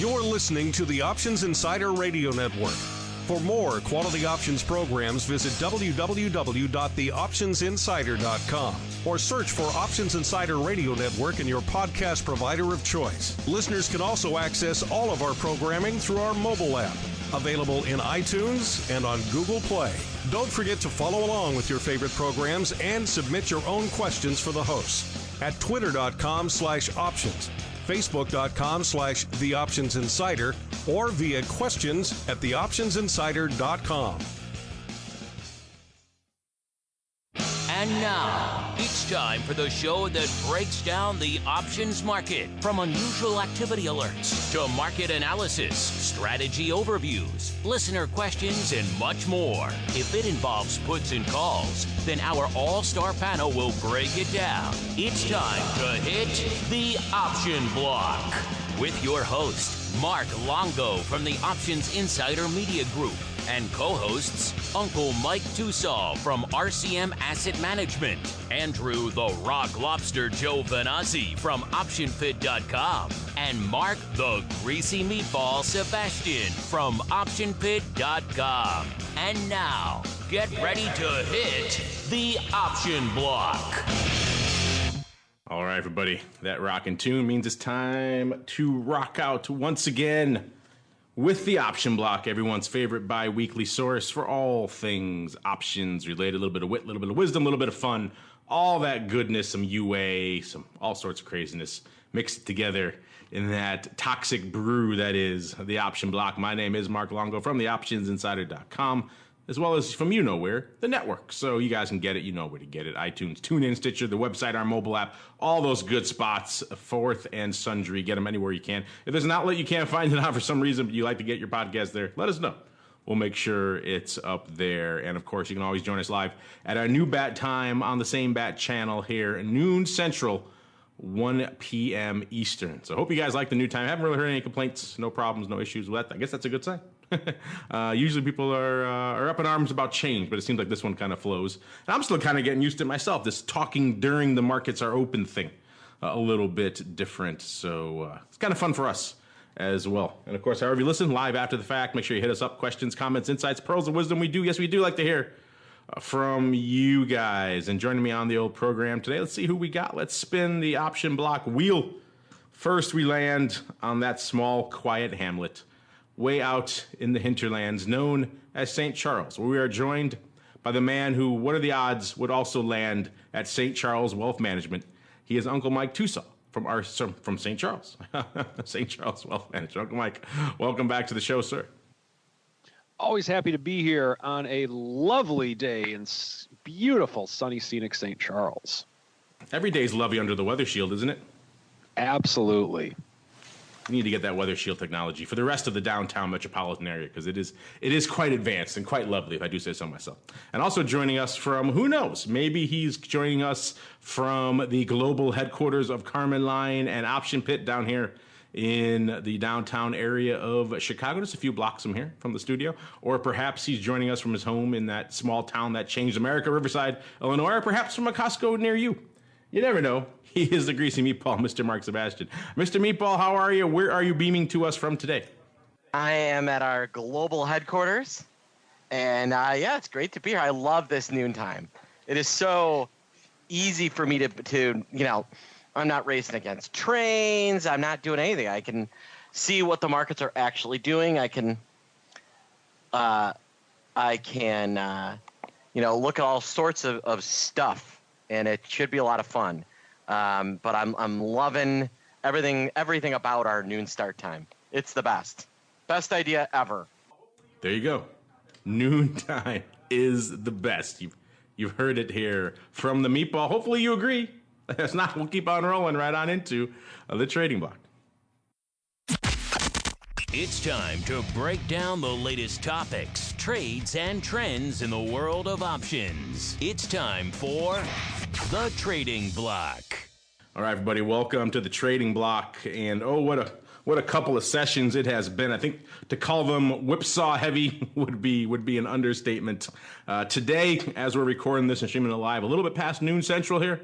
You're listening to the Options Insider Radio Network. For more quality options programs, visit www.theoptionsinsider.com or search for Options Insider Radio Network in your podcast provider of choice. Listeners can also access all of our programming through our mobile app, available in iTunes and on Google Play. Don't forget to follow along with your favorite programs and submit your own questions for the hosts at twitter.com/options, facebook.com/theoptionsinsider, or via questions at theoptionsinsider.com. And now, it's time for the show that breaks down the options market, from unusual activity alerts to market analysis, strategy overviews, listener questions, and much more. If it involves puts and calls, then our all-star panel will break it down. It's time to hit the option block with your host, Mark Longo from the Options Insider Media Group, and co-hosts Uncle Mike Tosaw from RCM Asset Management, Andrew the Rock Lobster Giovinazzi from OptionPit.com, and Mark the Greasy Meatball Sebastian from OptionPit.com. And now, get ready to hit the option block. All right, everybody, that rockin' tune means it's time to rock out once again with the option block, everyone's favorite bi-weekly source for all things options related. A little bit of wit, a little bit of wisdom, a little bit of fun, all that goodness, some UA, some all sorts of craziness mixed together in that toxic brew that is the option block. My name is Mark Longo from theoptionsinsider.com, as well as from you know where, the network. So you guys can get it, you know where to get it. iTunes, TuneIn, Stitcher, the website, our mobile app, all those good spots, forth and sundry. Get them anywhere you can. If there's an outlet you can't find it on for some reason, but you like to get your podcast there, let us know. We'll make sure it's up there. And of course, you can always join us live at our new bat time on the same bat channel here, noon Central, 1 p.m. Eastern. So I hope you guys like the new time. I haven't really heard any complaints, no problems, no issues with that. I guess that's a good sign. Usually people are up in arms about change, but it seems like this one kind of flows. And I'm still kind of getting used to it myself, this talking during the markets are open thing, a little bit different. So it's kind of fun for us as well. And of course, however you listen, live after the fact, make sure you hit us up. Questions, comments, insights, pearls of wisdom. We do like to hear from you guys. And joining me on the old program today, let's see who we got. Let's spin the option block wheel. First, we land on that small, quiet hamlet way out in the hinterlands known as St. Charles, where we are joined by the man who, what are the odds, would also land at St. Charles Wealth Management. He is Uncle Mike Tosaw from St. Charles. St. Charles Wealth Management. Uncle Mike, welcome back to the show, sir. Always happy to be here on a lovely day in beautiful, sunny, scenic St. Charles. Every day's lovely under the weather shield, isn't it? Absolutely. We need to get that weather shield technology for the rest of the downtown metropolitan area, because it is quite advanced and quite lovely, if I do say so myself. And also joining us from, who knows, maybe he's joining us from the global headquarters of Carmen Line and Option Pit down here in the downtown area of Chicago, just a few blocks from here, from the studio. Or perhaps he's joining us from his home in that small town that changed America, Riverside, Illinois, or perhaps from a Costco near you. You never know. He is the greasy meatball, Mr. Mark Sebastian. Mr. Meatball, how are you? Where are you beaming to us from today? I am at our global headquarters, and yeah, it's great to be here. I love this noontime. It is so easy for me to you know, I'm not racing against trains. I'm not doing anything. I can see what the markets are actually doing. I can you know, look at all sorts of stuff, and it should be a lot of fun. But I'm loving everything about our noon start time. It's the best idea ever. There you go. Noontime is the best. You've heard it here from the meatball. Hopefully you agree. If not, we'll keep on rolling right on into the trading block. It's time to break down the latest topics, trades, and trends in the world of options. It's time for the trading block. All right, everybody, welcome to the trading block. And oh, what a couple of sessions it has been. I think to call them whipsaw heavy would be an understatement. Today, as we're recording this and streaming it live, a little bit past noon central here,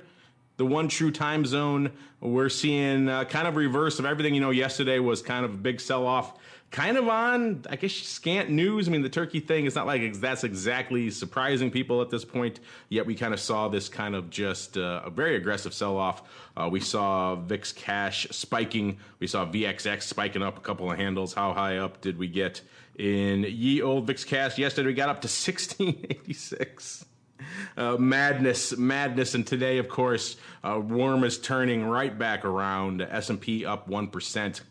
the one true time zone. We're seeing kind of reverse of everything. Yesterday was kind of a big sell-off, kind of on, I guess, scant news. I mean, the turkey thing is not like that's exactly surprising people at this point, yet we kind of saw this kind of just a very aggressive sell-off. We saw VIX cash spiking. We saw VXX spiking up a couple of handles. How high up did we get in ye old VIX cash? Yesterday we got up to 1686. Madness, and today, of course, worm is turning right back around. S&P up 1%,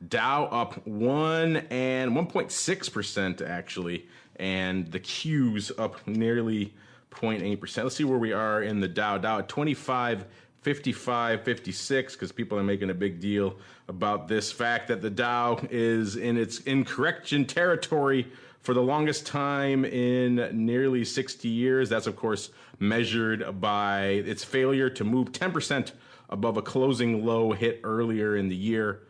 Dow up 1.6% actually, and the Q's up nearly 0.8%. Let's see where we are in the Dow. Dow at 25, 55, 56, because people are making a big deal about this fact that the Dow is in its correction territory for the longest time in nearly 60 years. That's, of course, measured by its failure to move 10% above a closing low hit earlier in the year.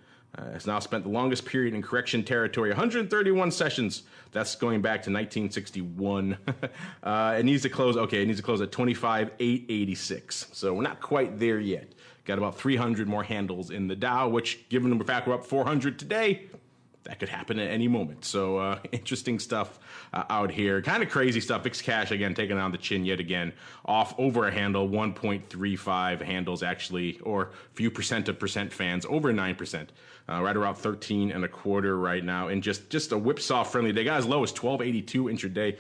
It's now spent the longest period in correction territory, 131 sessions. That's going back to 1961. It needs to close at 25,886. So we're not quite there yet. Got about 300 more handles in the Dow, which, given the fact we're up 400 today, that could happen at any moment. So interesting stuff out here. Kind of crazy stuff. VIX cash, again, taking on the chin yet again. Off over a handle, 1.35 handles actually, or few percent of percent fans, over 9%. Right around 13 and a quarter right now. And just a whipsaw friendly day. Got as low as 1282 intraday.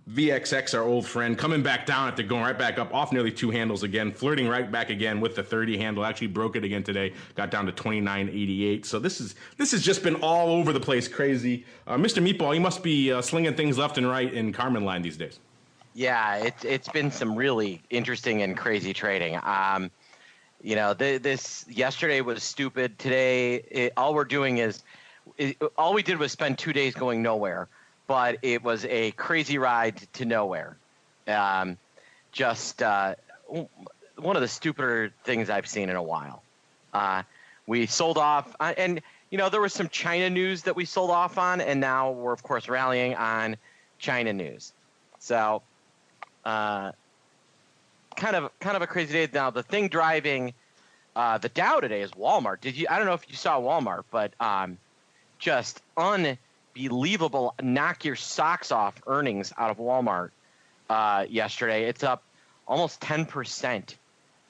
VXX, our old friend, coming back down after going right back up off nearly two handles again, flirting right back again with the 30 handle. Actually broke it again today, got down to 29.88. So this has just been all over the place, crazy. Mr. Meatball, you must be slinging things left and right in Carmen line these days. Yeah, it's been some really interesting and crazy trading. This yesterday was stupid. Today, all we did was spend 2 days going nowhere. But it was a crazy ride to nowhere. One of the stupider things I've seen in a while. We sold off, and there was some China news that we sold off on, and now we're of course rallying on China news. So, kind of a crazy day. Now the thing driving the Dow today is Walmart. I don't know if you saw Walmart, but just unbelievable, knock your socks off earnings out of Walmart yesterday. It's up almost 10%.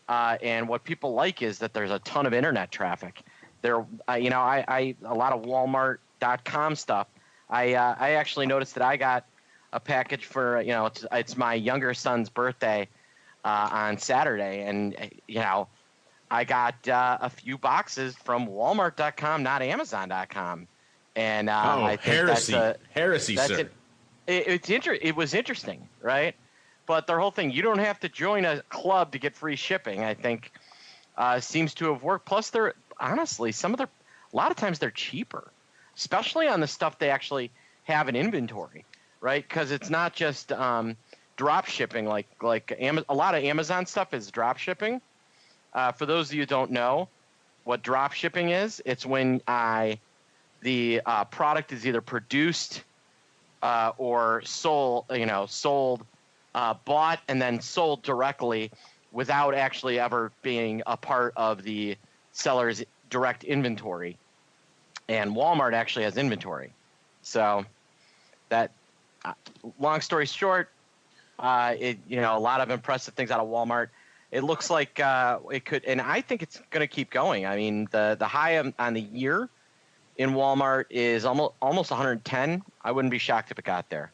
And what people like is that there's a ton of internet traffic. A lot of Walmart.com stuff. I actually noticed that I got a package for, it's my younger son's birthday on Saturday. And, I got a few boxes from Walmart.com, not Amazon.com. And I think heresy, sir. It was interesting, right? But their whole thing, you don't have to join a club to get free shipping, I think, seems to have worked. Plus, they're honestly a lot of times they're cheaper, especially on the stuff they actually have in inventory, right? Because it's not just drop shipping like a lot of Amazon stuff is drop shipping. For those of you who don't know what drop shipping is, it's when the product is either produced or sold, bought and then sold directly without actually ever being a part of the seller's direct inventory. And Walmart actually has inventory. So that, long story short, a lot of impressive things out of Walmart. It looks like it could, and I think it's going to keep going. I mean, the high on the year in Walmart is almost 110. I wouldn't be shocked if it got there.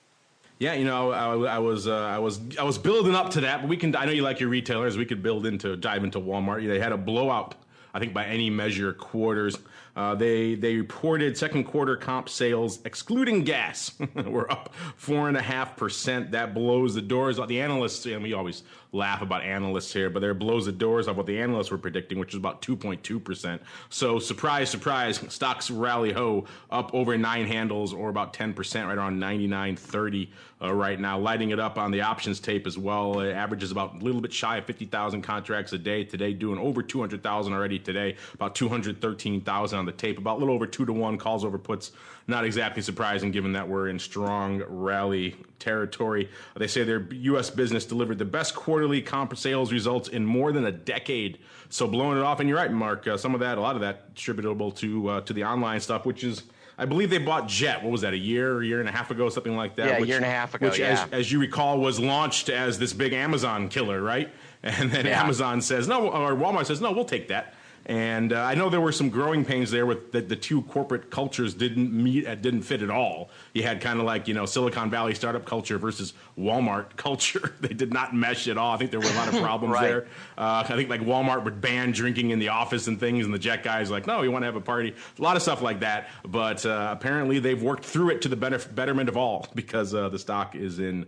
Yeah, I was building up to that, but I know you like your retailers. We could dive into Walmart. They had a blowout, I think, by any measure, quarters. They reported second quarter comp sales, excluding gas, were up 4.5%. That blows the doors off the analysts. And we always laugh about analysts here, but there blows the doors off what the analysts were predicting, which was about 2.2%. So surprise, surprise, stocks rally ho, up over 9 handles or about 10%, right around 99.30 right now. Lighting it up on the options tape as well. It averages about a little bit shy of 50,000 contracts a day. Today doing over 200,000 already, today. About 213,000 on the tape, about a little over 2-to-1 calls over puts. Not exactly surprising given that we're in strong rally territory. They say their U.S. business delivered the best quarterly comp sales results in more than a decade. So blowing it off, and you're right, Mark, a lot of that attributable to the online stuff, which is, I believe they bought Jet. What was that, a year and a half ago, something like that? Yeah, a year and a half ago, which, as you recall, was launched as this big Amazon killer, right? And then Amazon says, no, or Walmart says, no, we'll take that. And I know there were some growing pains there with the two corporate cultures didn't fit at all. You had kind of like, Silicon Valley startup culture versus Walmart culture. They did not mesh at all. I think there were a lot of problems there. I think like Walmart would ban drinking in the office and things, and the Jet guys like, no, we want to have a party. A lot of stuff like that. But apparently they've worked through it to the betterment of all, because the stock is in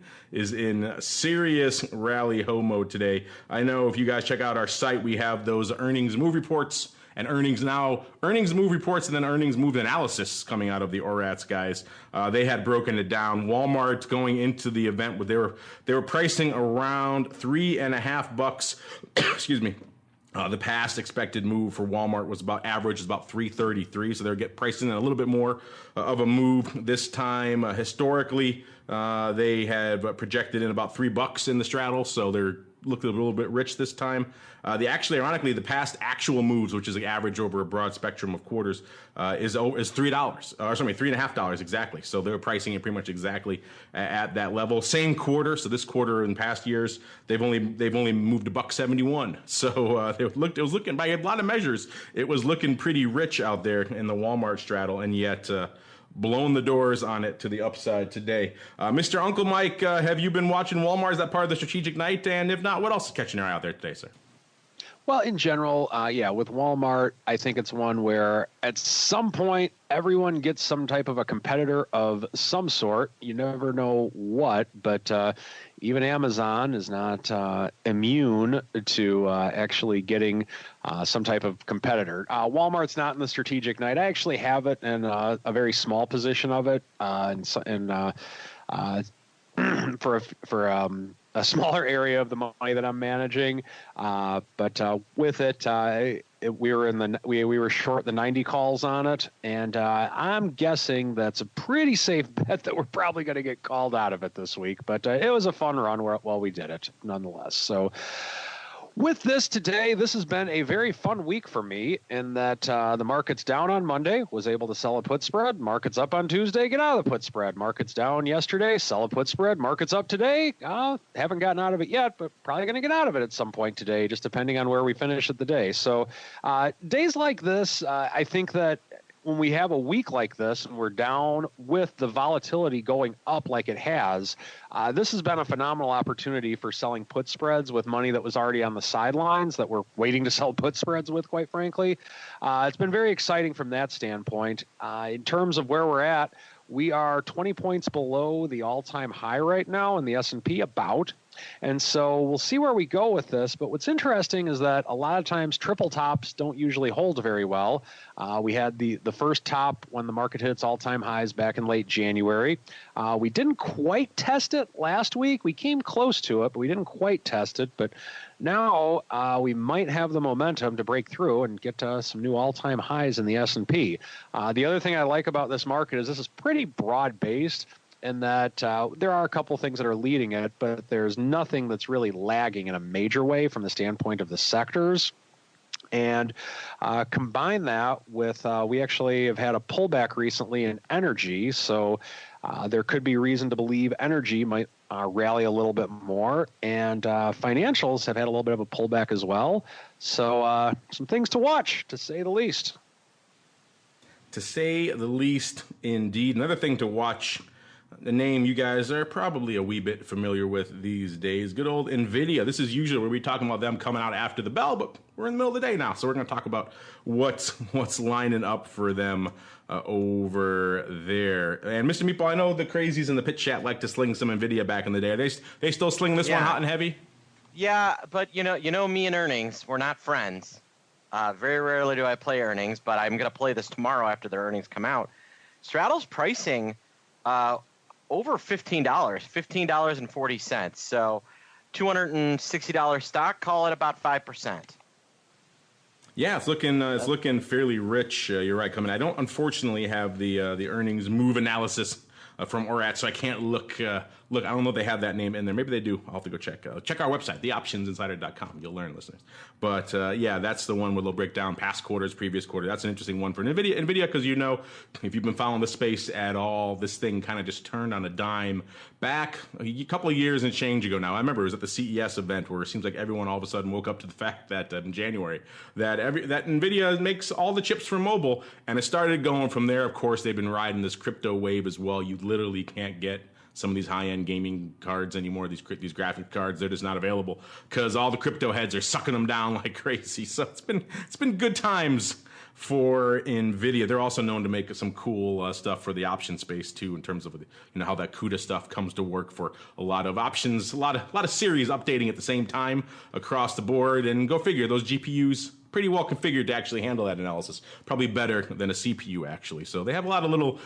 serious rally ho mode today. I know if you guys check out our site, we have those earnings move reports and earnings move reports, and then earnings move analysis coming out of the ORATS guys. They had broken it down. Walmart going into the event, they were pricing around $3.50. Excuse me. The past expected move for Walmart was about $3.33, so they're pricing in a little bit more of a move this time. Historically, they have projected in about $3 in the straddle, so they're looking a little bit rich this time. Ironically, the past actual moves, which is an average over a broad spectrum of quarters, is $3.50 exactly. So they're pricing it pretty much exactly at that level. Same quarter. So this quarter in past years, they've only moved $1.71. So it was looking by a lot of measures, it was looking pretty rich out there in the Walmart straddle, and yet blown the doors on it to the upside today. Mr. Uncle Mike, have you been watching Walmart? Is that part of the strategic night? And if not, what else is catching your eye out there today, sir? Well, in general, with Walmart, I think it's one where at some point everyone gets some type of a competitor of some sort. You never know what, but even Amazon is not immune to actually getting some type of competitor. Walmart's not in the strategic night. I actually have it in a very small position of it, for a smaller area of the money that I'm managing, but with it, we were short the 90 calls on it, and I'm guessing that's a pretty safe bet that we're probably going to get called out of it this week. But it was a fun run while we did it, nonetheless. So. With this today, this has been a very fun week for me in that the market's down on Monday, was able to sell a put spread. Market's up on Tuesday, get out of the put spread. Market's down yesterday, sell a put spread. Market's up today, haven't gotten out of it yet, but probably going to get out of it at some point today, just depending on where we finish at the day. So days like this, I think that when we have a week like this and we're down with the volatility going up like it has, this has been a phenomenal opportunity for selling put spreads with money that was already on the sidelines that we're waiting to sell put spreads with, quite frankly. It's been very exciting from that standpoint. In terms of where we're at, we are 20 points below the all-time high right now in the S&P about. And so we'll see where we go with this. But what's interesting is that a lot of times triple tops don't usually hold very well. We had the first top when the market hit its all-time highs back in late January. We didn't quite test it last week. We came close to it, but we didn't quite test it. But now we might have the momentum to break through and get some new all-time highs in the S&P. The other thing I like about this market is this is pretty broad-based, in that there are a couple things that are leading it, but there's nothing that's really lagging in a major way from the standpoint of the sectors. And combine that with we actually have had a pullback recently in energy, so there could be reason to believe energy might rally a little bit more, and financials have had a little bit of a pullback as well. So some things to watch, to say the least. To say the least, indeed. Another thing to watch, the name you guys are probably a wee bit familiar with these days. Good old Nvidia. This is usually where we're talking about them coming out after the bell, but we're in the middle of the day now, so we're going to talk about what's lining up for them over there. And Mr. Meatball, I know the crazies in the pit chat like to sling some Nvidia back in the day. Are they still sling this one hot and heavy? Yeah, but you know me and earnings, we're not friends. Very rarely do I play earnings, but I'm going to play this tomorrow after their earnings come out. Straddle's pricing over $15, $15.40. So $260 stock, call it about 5%. Yeah, it's looking fairly rich. You're right, coming. I don't unfortunately have the earnings move analysis from ORAT, so I can't look. Look, I don't know if they have that name in there. Maybe they do. I'll have to go check. Check our website, theoptionsinsider.com. You'll learn, listeners. But yeah, that's the one where they'll break down past quarters, previous quarter. That's an interesting one for Nvidia. Nvidia, because you know, if you've been following the space at all, this thing kind of just turned on a dime back a couple of years and change ago now. I remember it was at the CES event where it seems like everyone all of a sudden woke up to the fact that in January that Nvidia makes all the chips for mobile, and it started going from there. Of course, they've been riding this crypto wave as well. You literally can't get some of these high-end gaming cards anymore, these graphic cards. They're just not available because all the crypto heads are sucking them down like crazy. So it's been good times for Nvidia. They're also known to make some cool stuff for the option space too, in terms of how that CUDA stuff comes to work for a lot of options, a lot of series updating at the same time across the board. And go figure, those GPUs pretty well configured to actually handle that analysis. Probably better than a CPU, actually. So they have a lot of little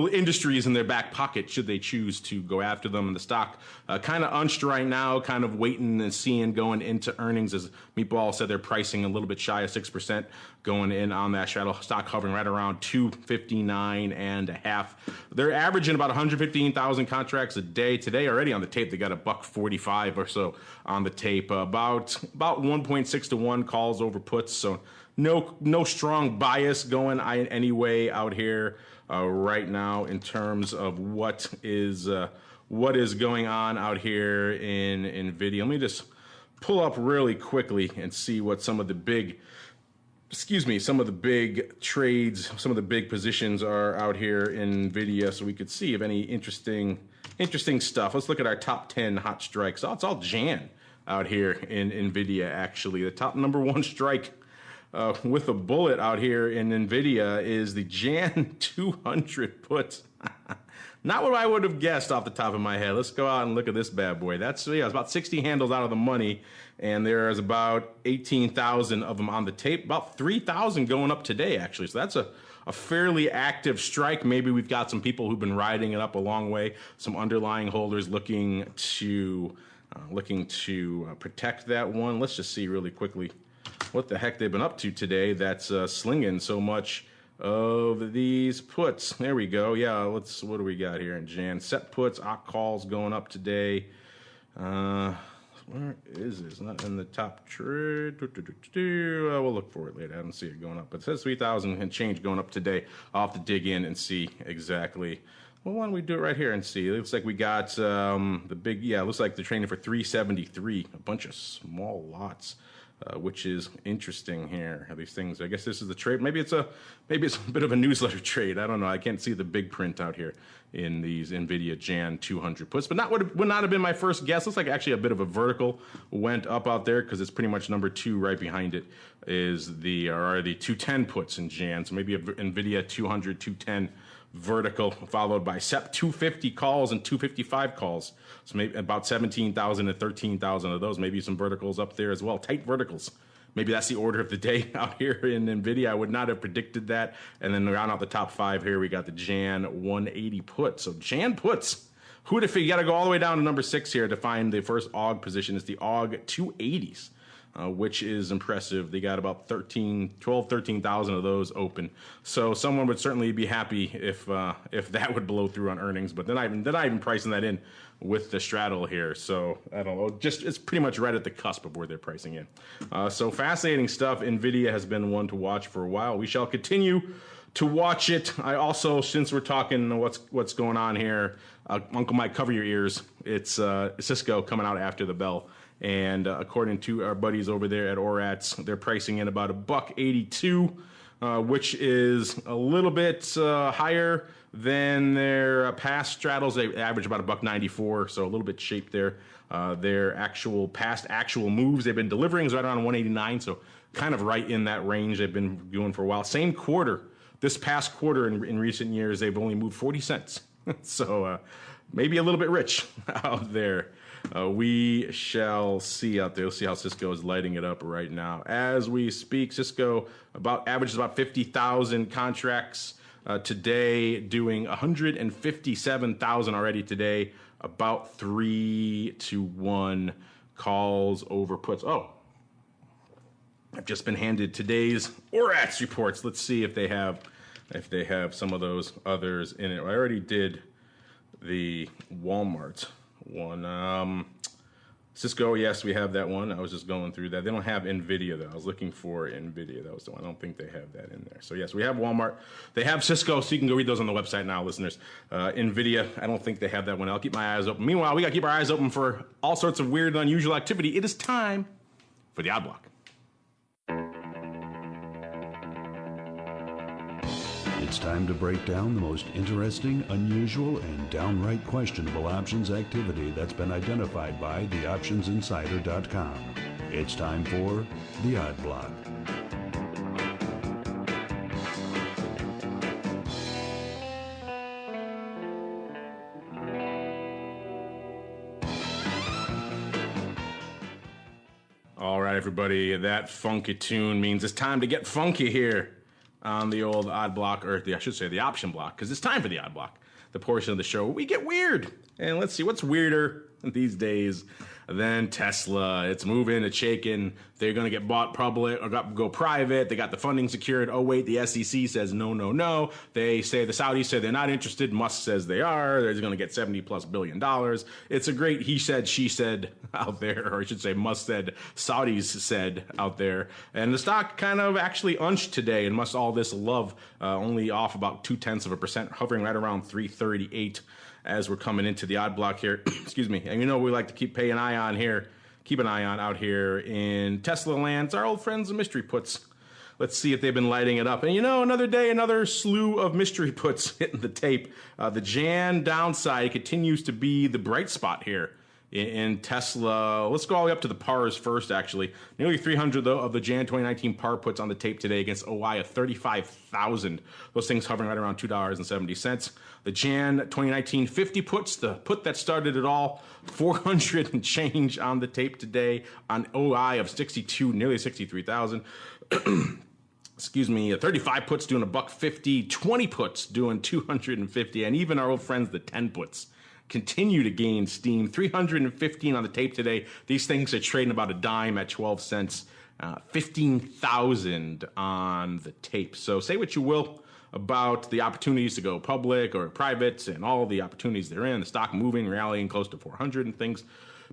industries in their back pocket should they choose to go after them. And the stock kind of unched right now, kind of waiting and seeing going into earnings. As Meatball said, they're pricing a little bit shy of 6% going in on that straddle. Stock hovering right around 259.5. They're averaging about 115,000 contracts a day. Today already on the tape, they got $1.45 or so on the tape. About 1.6 to 1 calls over puts. So no strong bias going any way out here right now in terms of what is going on out here in Nvidia. Let me just pull up really quickly and see what some of the big trades, some of the big positions are out here in Nvidia, so we could see if any interesting stuff. Let's look at our top 10 hot strikes. Oh, it's all Jan out here in Nvidia, actually. The top number one strike with a bullet out here in Nvidia is the Jan 200 put. Not what I would have guessed off the top of my head. Let's go out and look at this bad boy. It's about 60 handles out of the money, and there's about 18,000 of them on the tape. About 3,000 going up today, actually. So that's a fairly active strike. Maybe we've got some people who've been riding it up a long way. Some underlying holders looking to protect that one. Let's just see really quickly what the heck they've been up to today that's slinging so much of these puts. There we go. Yeah, what do we got here in Jan? Set puts, OC calls going up today. Where is this? Not in the top trade. We'll look for it later. I don't see it going up, but it says 3,000 and change going up today. I'll have to dig in and see exactly. Well, why don't we do it right here and see? It looks like we got the big, it looks like they're trading for 373, a bunch of small lots. Which is interesting here. These things, I guess this is the trade. Maybe it's a bit of a newsletter trade. I don't know. I can't see the big print out here in these Nvidia Jan 200 puts, but would not have been my first guess. Looks like actually a bit of a vertical went up out there because it's pretty much number two right behind it are the 210 puts in Jan. So maybe a Nvidia 200, 210 vertical, followed by SEP 250 calls and 255 calls. So maybe about 17,000 and 13,000 of those. Maybe some verticals up there as well. Tight verticals. Maybe that's the order of the day out here in Nvidia. I would not have predicted that. And then round out the top five here, we got the Jan 180 put. So Jan puts. Who'd have figured? You got to go all the way down to number 6 here to find the first AUG position. It's the AUG 280s. Which is impressive. They got about 13,000 of those open. So someone would certainly be happy if that would blow through on earnings. But they're not even pricing that in with the straddle here. So I don't know. It's pretty much right at the cusp of where they're pricing in. So fascinating stuff. Nvidia has been one to watch for a while. We shall continue to watch it. I also, since we're talking what's going on here, Uncle Mike, cover your ears. It's Cisco coming out after the bell. And according to our buddies over there at ORATS, they're pricing in about $1.82, which is a little bit higher than their past straddles. They average about $1.94, so a little bit shaped there. Their past actual moves they've been delivering is right around 189, so kind of right in that range they've been doing for a while. Same quarter, this past quarter in recent years, they've only moved 40 cents. So maybe a little bit rich out there. We shall see out there. We'll see how Cisco is lighting it up right now. As we speak, Cisco averages about 50,000 contracts today, doing 157,000 already today, about 3-1 calls over puts. Oh, I've just been handed today's ORATS reports. Let's see if they have some of those others in it. I already did the Walmart one. Cisco, yes, we have that one. I was just going through that. They don't have Nvidia, though. I was looking for Nvidia. That was the one. I don't think they have that in there. So, yes, we have Walmart. They have Cisco, so you can go read those on the website now, listeners. Nvidia, I don't think they have that one. I'll keep my eyes open. Meanwhile, we got to keep our eyes open for all sorts of weird and unusual activity. It is time for the Odd Block. It's time to break down the most interesting, unusual, and downright questionable options activity that's been identified by theoptionsinsider.com. It's time for the Odd Block. All right, everybody, that funky tune means it's time to get funky here on the old Odd Block, or I should say the Option Block, because it's time for the Odd Block, the portion of the show where we get weird. And let's see, what's weirder these days than Tesla? It's moving, it's shaking. They're going to get bought public or go private. They got the funding secured. Oh, wait, the SEC says no, no, no. They say the Saudis say they're not interested. Musk says they are. They're going to get $70+ billion. It's a great he said, she said out there, or I should say Musk said, Saudis said out there. And the stock kind of actually unched today, and Musk all this love only off about 0.2%, hovering right around 338 as we're coming into the Odd Block here. Excuse me. And you know we like to keep an eye on out here in Tesla land. It's our old friends, the mystery puts. Let's see if they've been lighting it up. And you know, another day, another slew of mystery puts hitting the tape. The Jan downside continues to be the bright spot here in Tesla. Let's go all the way up to the pars first, actually. Nearly 300 of the Jan 2019 par puts on the tape today against OI of 35,000. Those things hovering right around $2.70. The Jan 2019 50 puts, the put that started it all, 400 and change on the tape today on OI of 62, nearly 63,000. Excuse me, 35 puts doing $1.50, 20 puts doing 250, and even our old friends, the 10 puts, continue to gain steam. 315 on the tape today. These things are trading about a dime at 12 cents. 15,000 on the tape. So say what you will about the opportunities to go public or private and all the opportunities they're in, the stock moving, rallying close to 400 and things.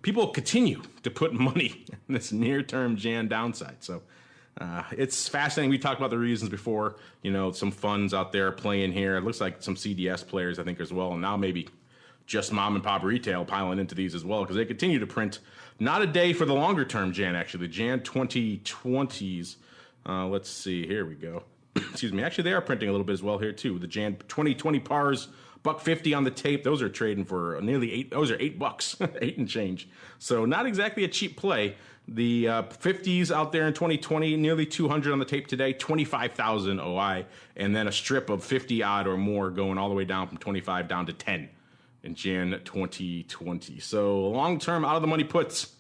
People continue to put money in this near-term Jan downside. So it's fascinating. We talked about the reasons before. You know, some funds out there playing here. It looks like some CDS players, I think, as well. And now maybe just mom and pop retail piling into these as well, because they continue to print. Not a day for the longer term Jan, actually. The Jan 2020s. Let's see. Here we go. Excuse me. Actually, they are printing a little bit as well here, too. The Jan 2020 pars, $1.50 on the tape. Those are trading for nearly $8. Those are $8, 8 and change. So not exactly a cheap play. The 50s out there in 2020, nearly 200 on the tape today, 25,000 OI, and then a strip of 50 odd or more going all the way down from 25 down to 10 in Jan 2020. So long-term out-of-the-money puts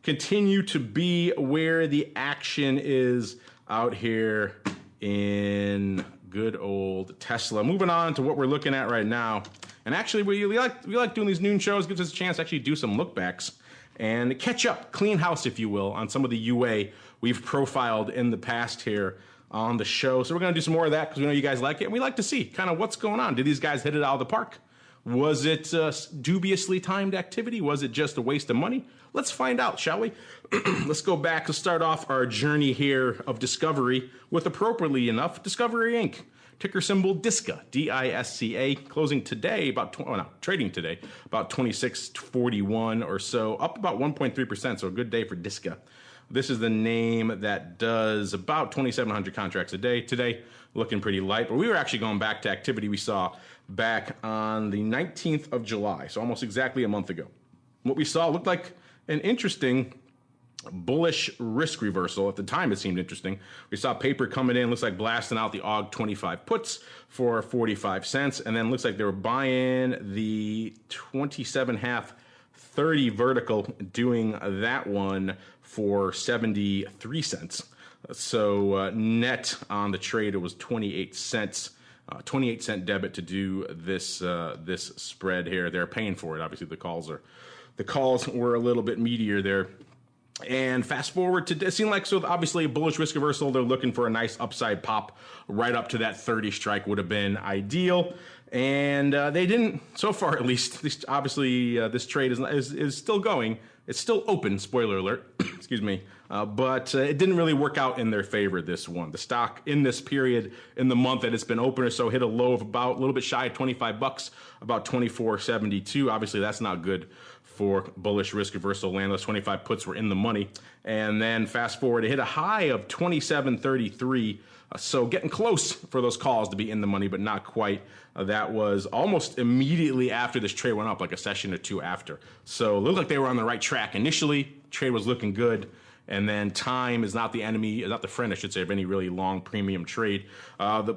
continue to be where the action is out here in good old Tesla. Moving on to what we're looking at right now. And actually, we like doing these noon shows. Gives us a chance to actually do some look-backs and catch up, clean house, if you will, on some of the UA we've profiled in the past here on the show. So we're going to do some more of that because we know you guys like it. And we like to see kind of what's going on. Did these guys hit it out of the park? Was it dubiously timed activity? Was it just a waste of money? Let's find out, shall we? Let's go back to start off our journey here of discovery with, appropriately enough, Discovery Inc. Ticker symbol DISCA, D-I-S-C-A, closing today trading today about 26.41 or so, up about 1.3%. So a good day for DISCA. This is the name that does about 2,700 contracts a day today, looking pretty light. But we were actually going back to activity we saw back on the 19th of July, so almost exactly a month ago. What we saw looked like an interesting bullish risk reversal. At the time, it seemed interesting. We saw paper coming in, looks like blasting out the AUG 25 puts for 45 cents, and then looks like they were buying the 27.5 30 vertical, doing that one for 73 cents. So net on the trade, it was 28 cents. 28-cent debit to do this this spread here. They're paying for it. Obviously, the calls were a little bit meatier there. And fast forward to, it seemed like, so obviously a bullish risk reversal. They're looking for a nice upside pop right up to that 30 strike would have been ideal. And they didn't, so far at least. Obviously, this trade is still going. It's still open, spoiler alert, excuse me. But it didn't really work out in their favor, this one. The stock in this period, in the month that it's been open or so, hit a low of about a little bit shy of $25, about 24.72. Obviously, that's not good for bullish risk reversal land. Those 25 puts were in the money. And then fast forward, it hit a high of 27.33. So getting close for those calls to be in the money, but not quite. That was almost immediately after this trade went up, like a session or two after. So it looked like they were on the right track. Initially, trade was looking good. And then time is not the enemy, not the friend, I should say, of any really long premium trade.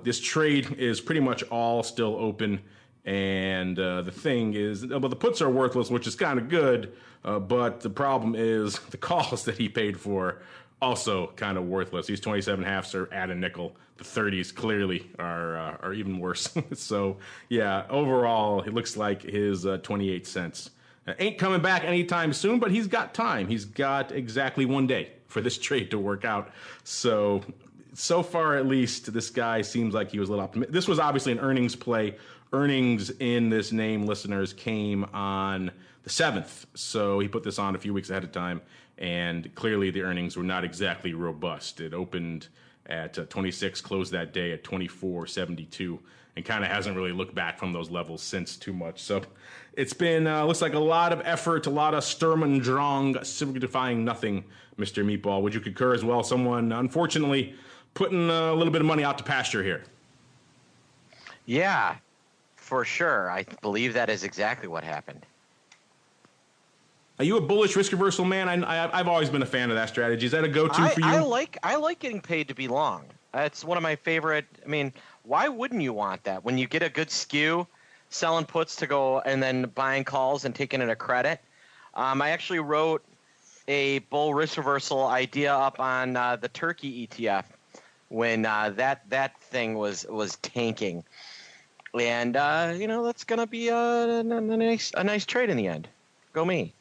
This trade is pretty much all still open. And the thing is, well, the puts are worthless, which is kind of good. But the problem is the calls that he paid for also kind of worthless. These 27.5s are at a nickel. The 30s clearly are even worse. So, yeah, overall, it looks like his 28 cents ain't coming back anytime soon, but he's got time. He's got exactly 1 day for this trade to work out. So far, at least, this guy seems like he was a little optimistic. This was obviously an earnings play. Earnings in this name, listeners, came on the 7th. So he put this on a few weeks ahead of time. And clearly the earnings were not exactly robust. It opened at 26, closed that day at 24.72, and kind of hasn't really looked back from those levels since too much. So it's been, looks like a lot of effort, a lot of Sturm und Drang, signifying nothing, Mr. Meatball. Would you concur as well? Someone, unfortunately, putting a little bit of money out to pasture here. Yeah, for sure. I believe that is exactly what happened. Are you a bullish risk reversal man? I've always been a fan of that strategy. Is that a go-to for you? I like getting paid to be long. It's one of my favorite. I mean, why wouldn't you want that? When you get a good skew, selling puts to go and then buying calls and taking it a credit. I actually wrote a bull risk reversal idea up on the Turkey ETF when that thing was tanking. And, that's going to be a nice trade in the end. Go me.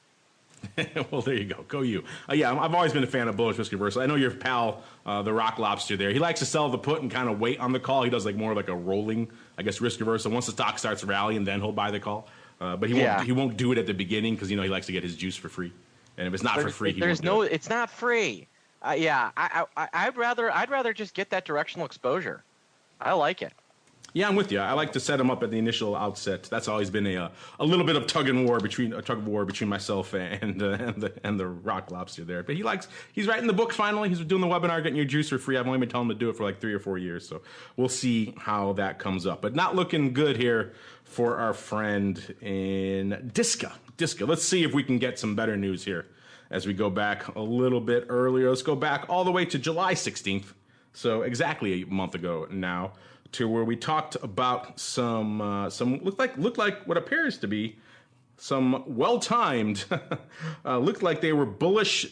Well, there you go. Go you. Yeah, I've always been a fan of bullish risk reversal. I know your pal, the Rock Lobster there. He likes to sell the put and kind of wait on the call. He does more like a rolling, I guess, risk reversal. Once the stock starts rallying, then he'll buy the call. But he won't do it at the beginning because, he likes to get his juice for free. And if it's not for free, it's not free. I'd rather just get that directional exposure. I like it. Yeah, I'm with you. I like to set him up at the initial outset. That's always been a little bit of tug of war between myself and the Rock Lobster there. But he's writing the book finally. He's doing the webinar, getting your juice for free. I've only been telling him to do it for 3 or 4 years, so we'll see how that comes up. But not looking good here for our friend in DISCA. Let's see if we can get some better news here as we go back a little bit earlier. Let's go back all the way to July 16th, so exactly a month ago now, to where we talked about some looked like what appears to be some well-timed, looked like they were bullish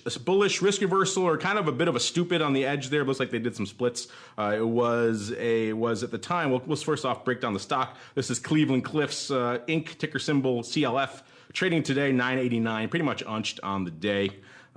risk reversal, or kind of a bit of a stupid on the edge there. It looks like they did some splits. It was at the time. Let's first off break down the stock. This is Cleveland Cliffs Inc., ticker symbol CLF, trading today $9.89, pretty much unched on the day.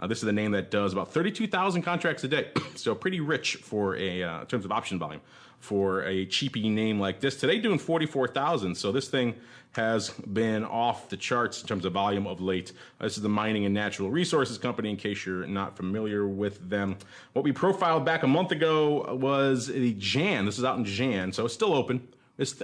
This is the name that does about 32,000 contracts a day, so pretty rich for in terms of option volume for a cheapy name like this. Today doing 44,000, so this thing has been off the charts in terms of volume of late. This is the Mining and Natural Resources Company, in case you're not familiar with them. What we profiled back a month ago was the Jan. This is out in Jan, so it's still open.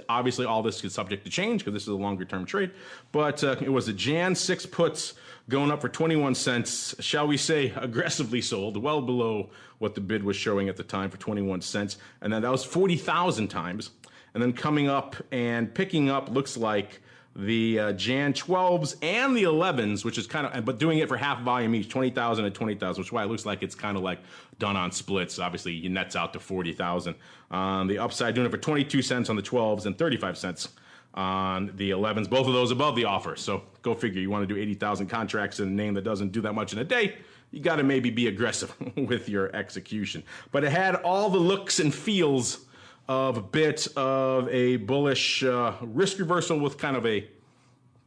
Obviously, all this is subject to change because this is a longer-term trade. But it was a Jan 6 puts going up for 21 cents, shall we say, aggressively sold, well below what the bid was showing at the time for 21 cents. And then that was 40,000 times. And then coming up and picking up, looks like the Jan 12s and the 11s, which is but doing it for half volume each, 20,000 and 20,000, which is why it looks like it's kind of like done on splits. Obviously, you nets out to 40,000. On the upside, doing it for 22 cents on the 12s and 35 cents on the 11s, both of those above the offer. So go figure, you want to do 80,000 contracts in a name that doesn't do that much in a day, you got to maybe be aggressive with your execution. But it had all the looks and feels of a bit of a bullish risk reversal with kind of a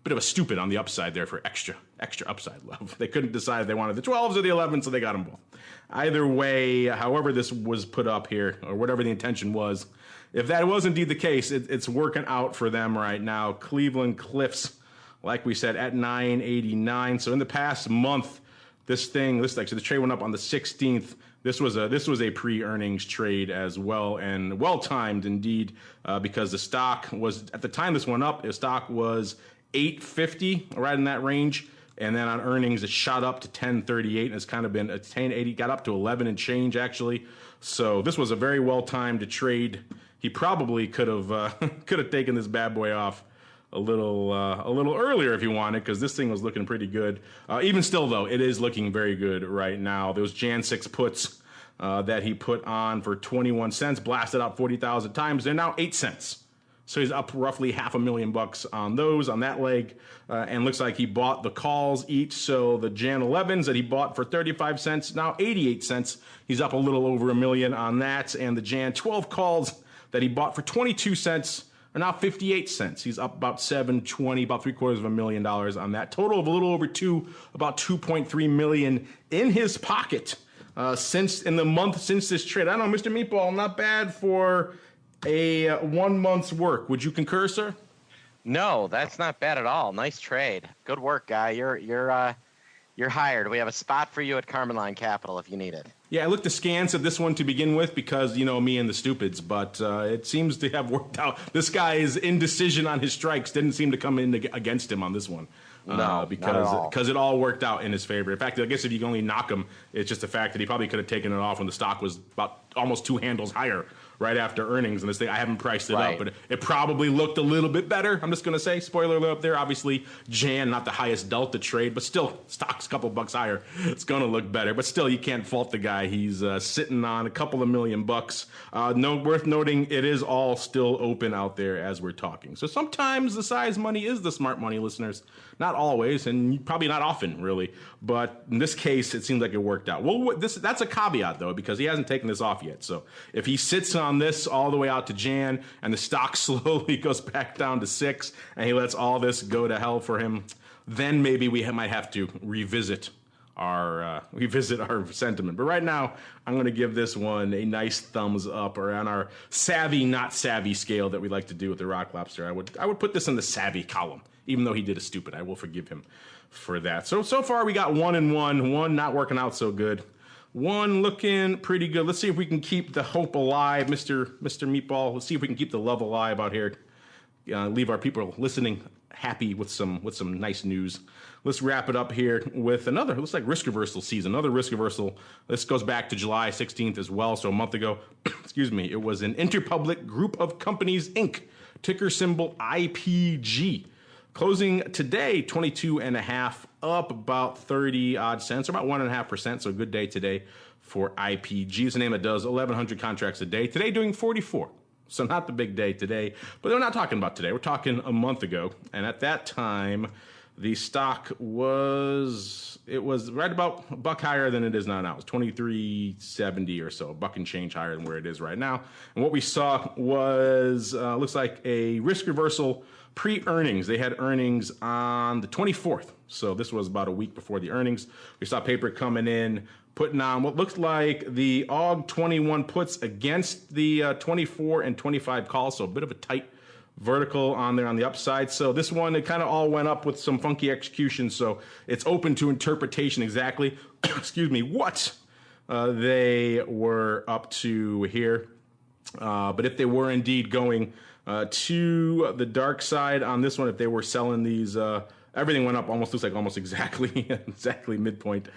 bit of a stupid on the upside there for extra extra upside love. They couldn't decide if they wanted the 12s or the 11s, so they got them both. Either way, however this was put up here, or whatever the intention was, if that was indeed the case, it's working out for them right now. Cleveland Cliffs, like we said, at 989. So in the past month, this the trade went up on the 16th. This was a pre-earnings trade as well, and well-timed indeed, because the stock was, at the time this went up, the stock was $8.50, right in that range. And then on earnings, it shot up to 10.38, and it's kind of been 10.80, got up to 11 and change actually. So this was a very well-timed trade. He probably could have taken this bad boy off a little earlier if he wanted, because this thing was looking pretty good. Even still, though, it is looking very good right now. Those Jan 6 puts that he put on for 21 cents, blasted out 40,000 times. They're now 8 cents. So he's up roughly $500,000 on those, on that leg. And looks like he bought the calls each. So the Jan 11s that he bought for 35 cents, now 88 cents. He's up a little over $1 million on that. And the Jan 12 calls that he bought for 22 cents are now 58 cents. He's up about $720,000, about $750,000 on that. Total of a little over about $2.3 million in his pocket since this trade. I don't know, Mr. Meatball, not bad for a 1 month's work. Would you concur, sir? No, that's not bad at all. Nice trade. Good work, guy. You're hired. We have a spot for you at Carmen Line Capital if you need it. Yeah, I looked askance at this one to begin with because, me and the stupids, but it seems to have worked out. This guy's indecision on his strikes didn't seem to come in against him on this one. No, because it all worked out in his favor. In fact, I guess if you can only knock him, it's just the fact that he probably could have taken it off when the stock was about almost 2 handles higher right after earnings. And this thing, I haven't priced it up, but it probably looked a little bit better. I'm just going to say, spoiler alert up there. Obviously, Jan, not the highest delta trade, but still, stock's a couple bucks higher. It's going to look better. But still, you can't fault the guy. He's sitting on a couple of $1 million. Worth noting, it is all still open out there as we're talking. So sometimes the size money is the smart money, listeners. Not always, and probably not often, really. But in this case, it seems like it worked out. Well, that's a caveat, though, because he hasn't taken this off yet. So if he sits on this all the way out to Jan, and the stock slowly goes back down to 6, and he lets all this go to hell for him, then maybe we might have to revisit our sentiment. But right now, I'm going to give this one a nice thumbs up, or on our savvy, not savvy scale that we like to do with the Rock Lobster. I would put this in the savvy column. Even though he did a stupid, I will forgive him for that. So far we got 1 and 1. One not working out so good. One looking pretty good. Let's see if we can keep the hope alive, Mr. Meatball. Let's see if we can keep the love alive out here. Leave our people listening happy with some nice news. Let's wrap it up here with another. Looks like risk reversal season. Another risk reversal. This goes back to July 16th as well. So a month ago, excuse me. It was an Interpublic Group of Companies Inc. Ticker symbol IPG. Closing today, 22.5, up about 30 odd cents, or about 1.5%. So a good day today for IPG. It's a name that does 1,100 contracts a day. Today doing 44. So not the big day today, but we're not talking about today. We're talking a month ago. And at that time, the stock was right about a buck higher than it is now. It was 23.70 or so, a buck and change higher than where it is right now. And what we saw was, looks like a risk reversal pre-earnings. They had earnings on the 24th. So this was about a week before the earnings. We saw paper coming in, putting on what looks like the AUG 21 puts against the 24 and 25 calls. So a bit of a tight vertical on there on the upside. So this one, it kind of all went up with some funky execution. So it's open to interpretation exactly, excuse me, what they were up to here. But if they were indeed going to the dark side on this one, if they were selling these, everything went up almost exactly midpoint.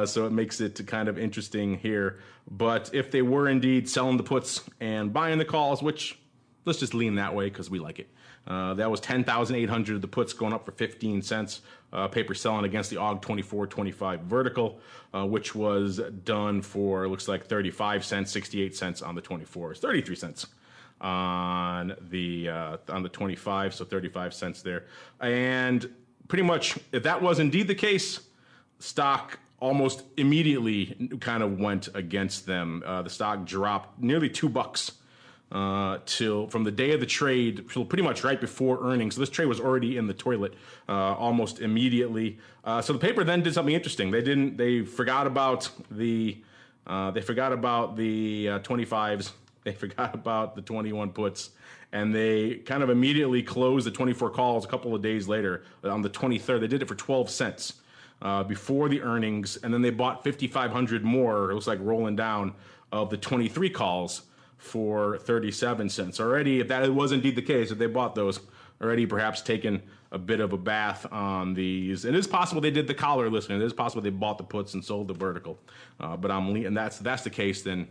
So it makes it kind of interesting here. But if they were indeed selling the puts and buying the calls, which let's just lean that way because we like it. That was 10,800 of the puts going up for 15 cents. Paper selling against the AUG 24-25 vertical, which was done for, looks like 35 cents, 68 cents on the 24s, 33 cents on the 25, so 35 cents there. And pretty much, if that was indeed the case, stock almost immediately kind of went against them. The stock dropped nearly $2 till from the day of the trade till pretty much right before earnings. So this trade was already in the toilet almost immediately. So the paper then did something interesting. They forgot about the 25s. They forgot about the 21 puts, and they kind of immediately closed the 24 calls a couple of days later on the 23rd. They did it for 12 cents before the earnings, and then they bought 5,500 more. It looks like rolling down of the 23 calls for 37 cents. Already, if that was indeed the case, if they bought those, already perhaps taken a bit of a bath on these. It is possible they did the collar listening. It is possible they bought the puts and sold the vertical. But and that's the case, then.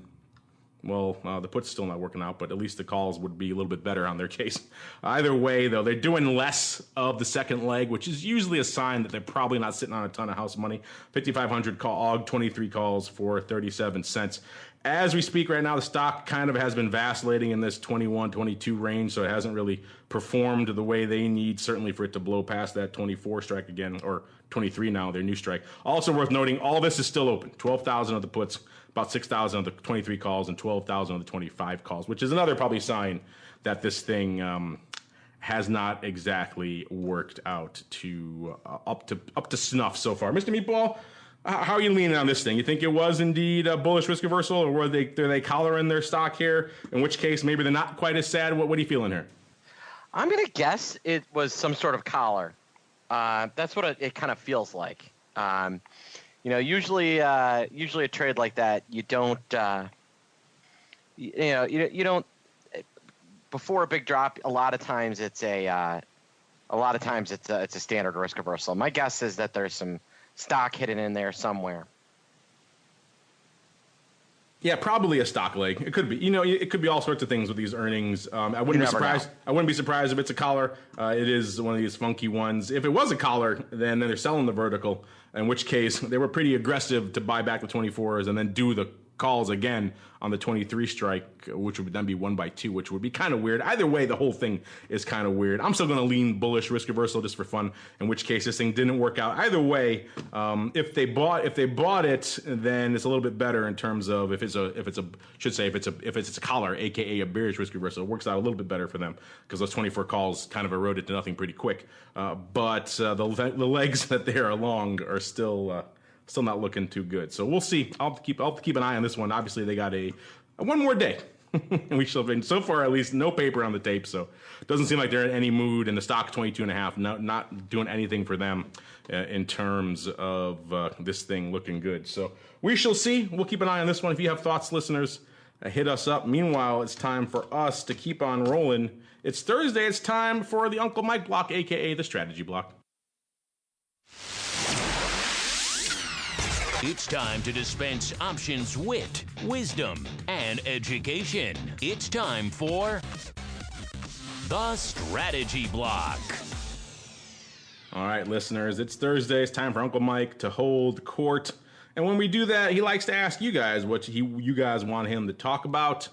Well, the put's still not working out, but at least the calls would be a little bit better on their case. Either way, though, they're doing less of the second leg, which is usually a sign that they're probably not sitting on a ton of house money. 5,500 call, 23 calls for 37 cents. As we speak right now, the stock kind of has been vacillating in this 21, 22 range, so it hasn't really performed the way they need, certainly for it to blow past that 24 strike again, or 23 now, their new strike. Also worth noting, all this is still open. 12,000 of the puts, about 6,000 of the 23 calls, and 12,000 of the 25 calls, which is another probably sign that this thing has not exactly worked out to up to snuff so far. Mr. Meatball, how are you leaning on this thing? You think it was indeed a bullish risk reversal, or are they collaring their stock here? In which case, maybe they're not quite as sad. What are you feeling here? I'm going to guess it was some sort of collar. That's what it kind of feels like. Usually a trade like that, you don't, you don't. Before a big drop, a lot of times it's a standard risk reversal. My guess is that there's some stock hidden in there somewhere. Yeah, probably a stock leg. It could be. It could be all sorts of things with these earnings. I wouldn't be surprised. I wouldn't be surprised if it's a collar. It is one of these funky ones. If it was a collar, then they're selling the vertical. In which case, they were pretty aggressive to buy back the 24s and then do the calls again on the 23 strike, which would then be 1 by 2, which would be kind of weird. Either way, the whole thing is kind of weird. I'm still going to lean bullish risk reversal just for fun, in which case this thing didn't work out. Either way, if they bought it, then it's a little bit better in terms of if it's a collar, aka a bearish risk reversal. It works out a little bit better for them because those 24 calls kind of eroded to nothing pretty quick. But the legs that they are along are still not looking too good. So we'll see. I'll have to keep an eye on this one. Obviously, they got a one more day. And we shall have, so far, at least no paper on the tape. So it doesn't seem like they're in any mood. And the stock 22.5, not doing anything for them in terms of this thing looking good. So we shall see. We'll keep an eye on this one. If you have thoughts, listeners, hit us up. Meanwhile, it's time for us to keep on rolling. It's Thursday. It's time for the Uncle Mike block, a.k.a. the strategy block. It's time to dispense options, wit, wisdom, and education. It's time for the Strategy Block. All right, listeners, it's Thursday. It's time for Uncle Mike to hold court. And when we do that, he likes to ask you guys what you guys want him to talk about.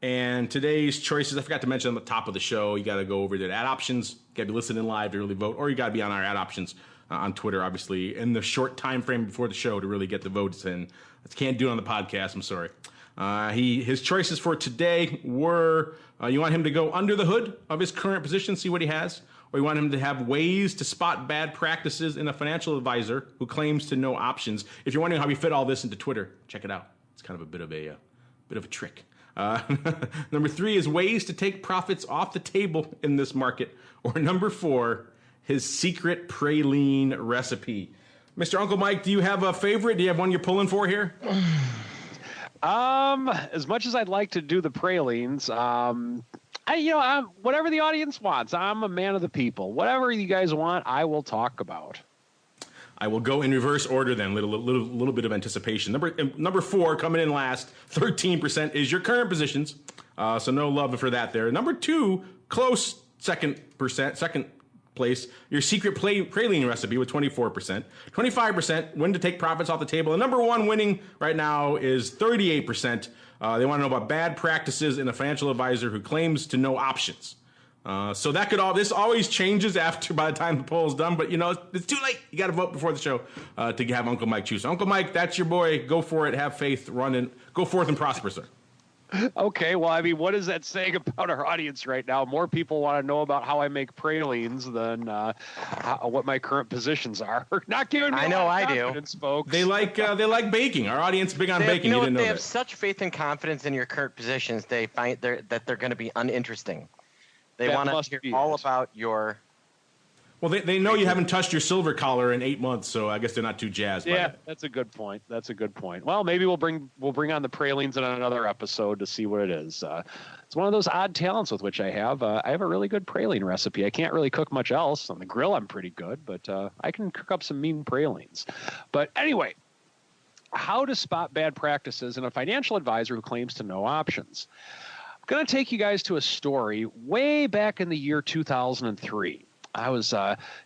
And today's choices, I forgot to mention at the top of the show, you got to go over to Ad Options. You got to be listening live to really vote, or you got to be on our Ad Options on Twitter, obviously, in the short time frame before the show to really get the votes in. I can't do it on the podcast. I'm sorry. His choices for today were, you want him to go under the hood of his current position, see what he has, or you want him to have ways to spot bad practices in a financial advisor who claims to know options. If you're wondering how we fit all this into Twitter, check it out. It's kind of a bit of a trick. Number 3 is ways to take profits off the table in this market. Or number 4, his secret praline recipe. Mr. Uncle Mike, do you have a favorite? Do you have one you're pulling for here? As much as I'd like to do the pralines, I'm whatever the audience wants. I'm a man of the people. Whatever you guys want, I will talk about. I will go in reverse order then. Little bit of anticipation. Number 4 coming in last. 13% is your current positions. So no love for that there. Number 2, close second place, your secret praline recipe with 24%. 25% when to take profits off the table. And number 1 winning right now is 38%. They want to know about bad practices in a financial advisor who claims to know options. So that this always changes by the time the poll is done, but it's too late. You got to vote before the show to have Uncle Mike choose. So Uncle Mike, that's your boy. Go for it. Have faith. Run and go forth and prosper, sir. Okay, well, I mean, what is that saying about our audience right now? More people want to know about how I make pralines than what my current positions are. Not giving me I know I do. confidence, folks. They like baking. Our audience big on baking. You didn't know they that. have such faith and confidence in your current positions. They find that they're going to be uninteresting. They want to hear all about your. Well, they know you haven't touched your silver collar in 8 months, so I guess they're not too jazzed. Yeah, by it. that's a good point. Well, maybe we'll bring on the pralines in another episode to see what it is. It's one of those odd talents with which I have. I have a really good praline recipe. I can't really cook much else. On the grill, I'm pretty good, but I can cook up some mean pralines. But anyway, how to spot bad practices in a financial advisor who claims to know options. I'm going to take you guys to a story way back in the year 2003. I was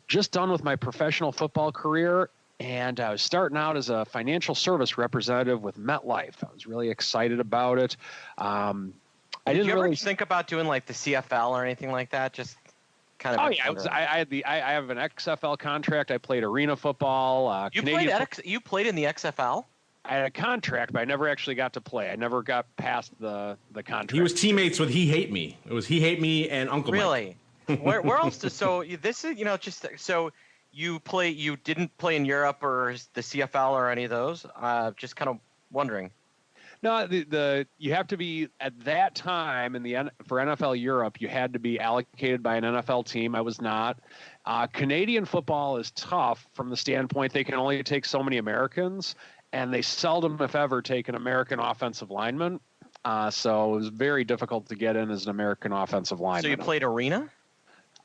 just done with my professional football career, and I was starting out as a financial service representative with MetLife. I was really excited about it. Did you ever think about doing like the CFL or anything like that? Just kind of. Oh yeah, I have an XFL contract. I played arena football. You played in the XFL? I had a contract, but I never actually got to play. I never got past the contract. He was teammates with He Hate Me. It was He Hate Me and Uncle Mike. Really? Where else? So this is just so you didn't play in Europe or the CFL or any of those. Just kind of wondering. No, you have to be at that time for NFL Europe. You had to be allocated by an NFL team. I was not. Canadian football is tough from the standpoint they can only take so many Americans, and they seldom, if ever, take an American offensive lineman. So it was very difficult to get in as an American offensive lineman. So you played arena?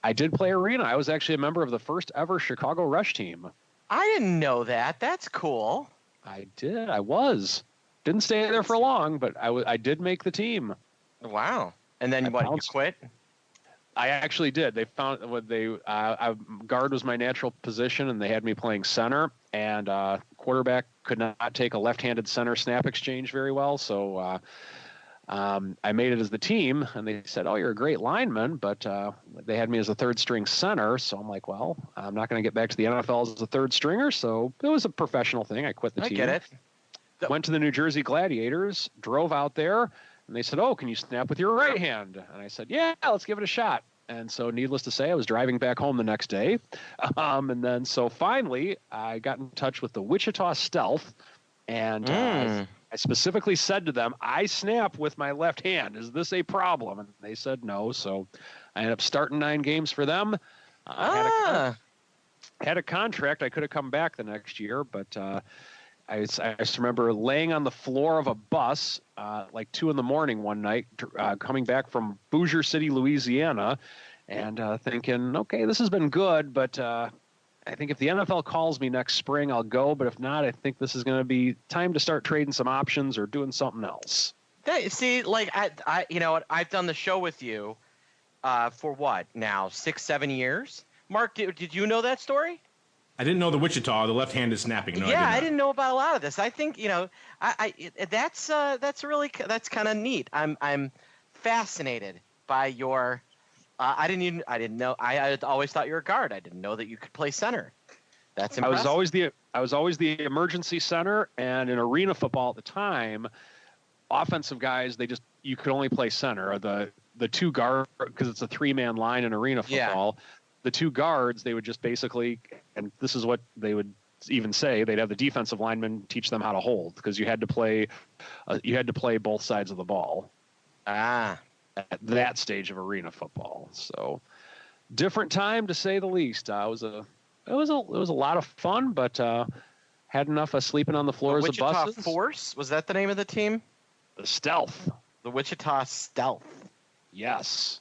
I did play arena. I was actually a member of the first ever Chicago Rush team. I didn't know that. That's cool. I did. I was. Didn't stay there for long, but I did make the team. Wow. And then you quit? I actually did. They found guard was my natural position, and they had me playing center. And quarterback could not take a left-handed center snap exchange very well, so I made it as the team. And they said, "Oh, you're a great lineman," but they had me as a third-string center. So I'm like, "Well, I'm not going to get back to the NFL as a third stringer." So it was a professional thing. I quit the team. I get it. Went to the New Jersey Gladiators, drove out there, and they said, "Oh, can you snap with your right hand?" And I said, "Yeah, let's give it a shot." And so needless to say, I was driving back home the next day. And then so finally, I got in touch with the Wichita Stealth, and I specifically said to them, "I snap with my left hand. Is this a problem?" And they said no. So I ended up starting 9 games for them. Had a contract. I could have come back the next year, but I just remember laying on the floor of a bus like 2 a.m. one night, coming back from Bossier City, Louisiana, and thinking, okay, this has been good, but I think if the NFL calls me next spring, I'll go. But if not, I think this is going to be time to start trading some options or doing something else. See, like I you know what? I've done the show with you for what now, 6-7 years. Mark, did you know that story? I didn't know the left-handed snapping. No, yeah, I didn't know about a lot of this. I think that's kind of neat. I'm fascinated by your. I didn't know. I always thought you were a guard. I didn't know that you could play center. That's impressive. I was always the emergency center, and in arena football at the time, offensive guys you could only play center. The 2 guard, because it's a 3-man line in arena football. Yeah. The 2 guards, they would just basically, and this is what they would even say, they'd have the defensive linemen teach them how to hold, because you had to play both sides of the ball. At that stage of arena football. So different time, to say the least. It was a lot of fun, but had enough of sleeping on the floors of buses. Wichita Force, was that the name of the team? The Stealth. The Wichita Stealth. Yes.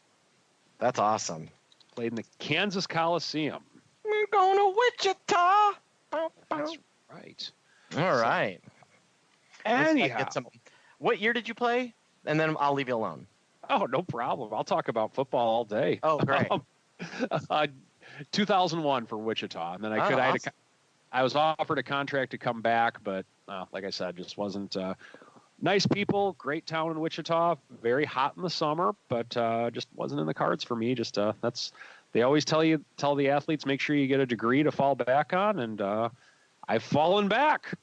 That's awesome. Played in the Kansas Coliseum. We're going to Wichita. That's right. All right. Anyhow. What year did you play? And then I'll leave you alone. Oh, no problem. I'll talk about football all day. Oh, great. 2001 for Wichita. And then I was offered a contract to come back, but like I said, just wasn't nice people, great town in Wichita, very hot in the summer, but just wasn't in the cards for me. Just they always tell the athletes, make sure you get a degree to fall back on, and I've fallen back.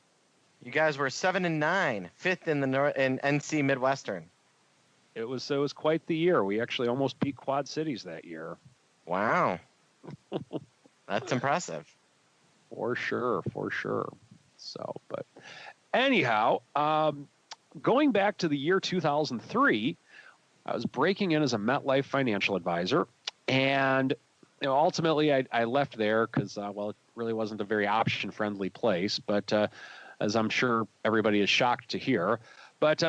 You guys were 7-9, 5th in the in NC Midwestern. It was quite the year. We actually almost beat Quad Cities that year. Wow. That's impressive. For sure. So, but anyhow, going back to the year 2003, I was breaking in as a MetLife financial advisor, and ultimately I left there because, well, it really wasn't a very option-friendly place, but as I'm sure everybody is shocked to hear. But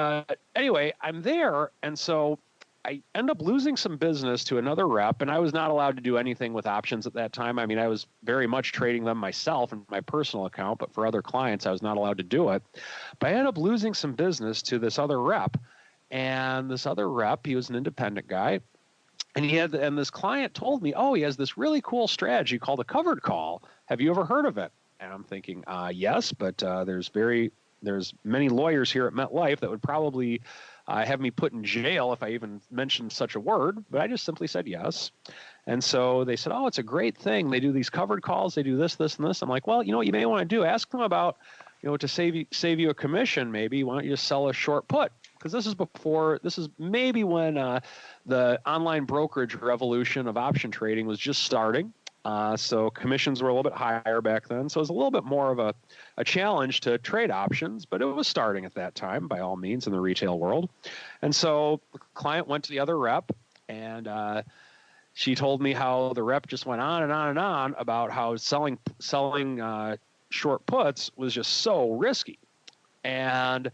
anyway, I'm there, and so I end up losing some business to another rep, and I was not allowed to do anything with options at that time. I mean, I was very much trading them myself in my personal account, but for other clients, I was not allowed to do it. But I ended up losing some business to this other rep, and this other rep, he was an independent guy, and this client told me, oh, he has this really cool strategy called a covered call. Have you ever heard of it? And I'm thinking, yes, but there's many lawyers here at MetLife that would probably have me put in jail if I even mentioned such a word, but I just simply said yes. And so they said, oh, it's a great thing. They do these covered calls. They do this, this, and this. I'm like, well, you know what you may want to do? Ask them about, to save you a commission, maybe. Why don't you just sell a short put? Because this is maybe when the online brokerage revolution of option trading was just starting. So commissions were a little bit higher back then. So it was a little bit more of a challenge to trade options, but it was starting at that time, by all means, in the retail world. And so the client went to the other rep, and she told me how the rep just went on and on and on about how selling short puts was just so risky. And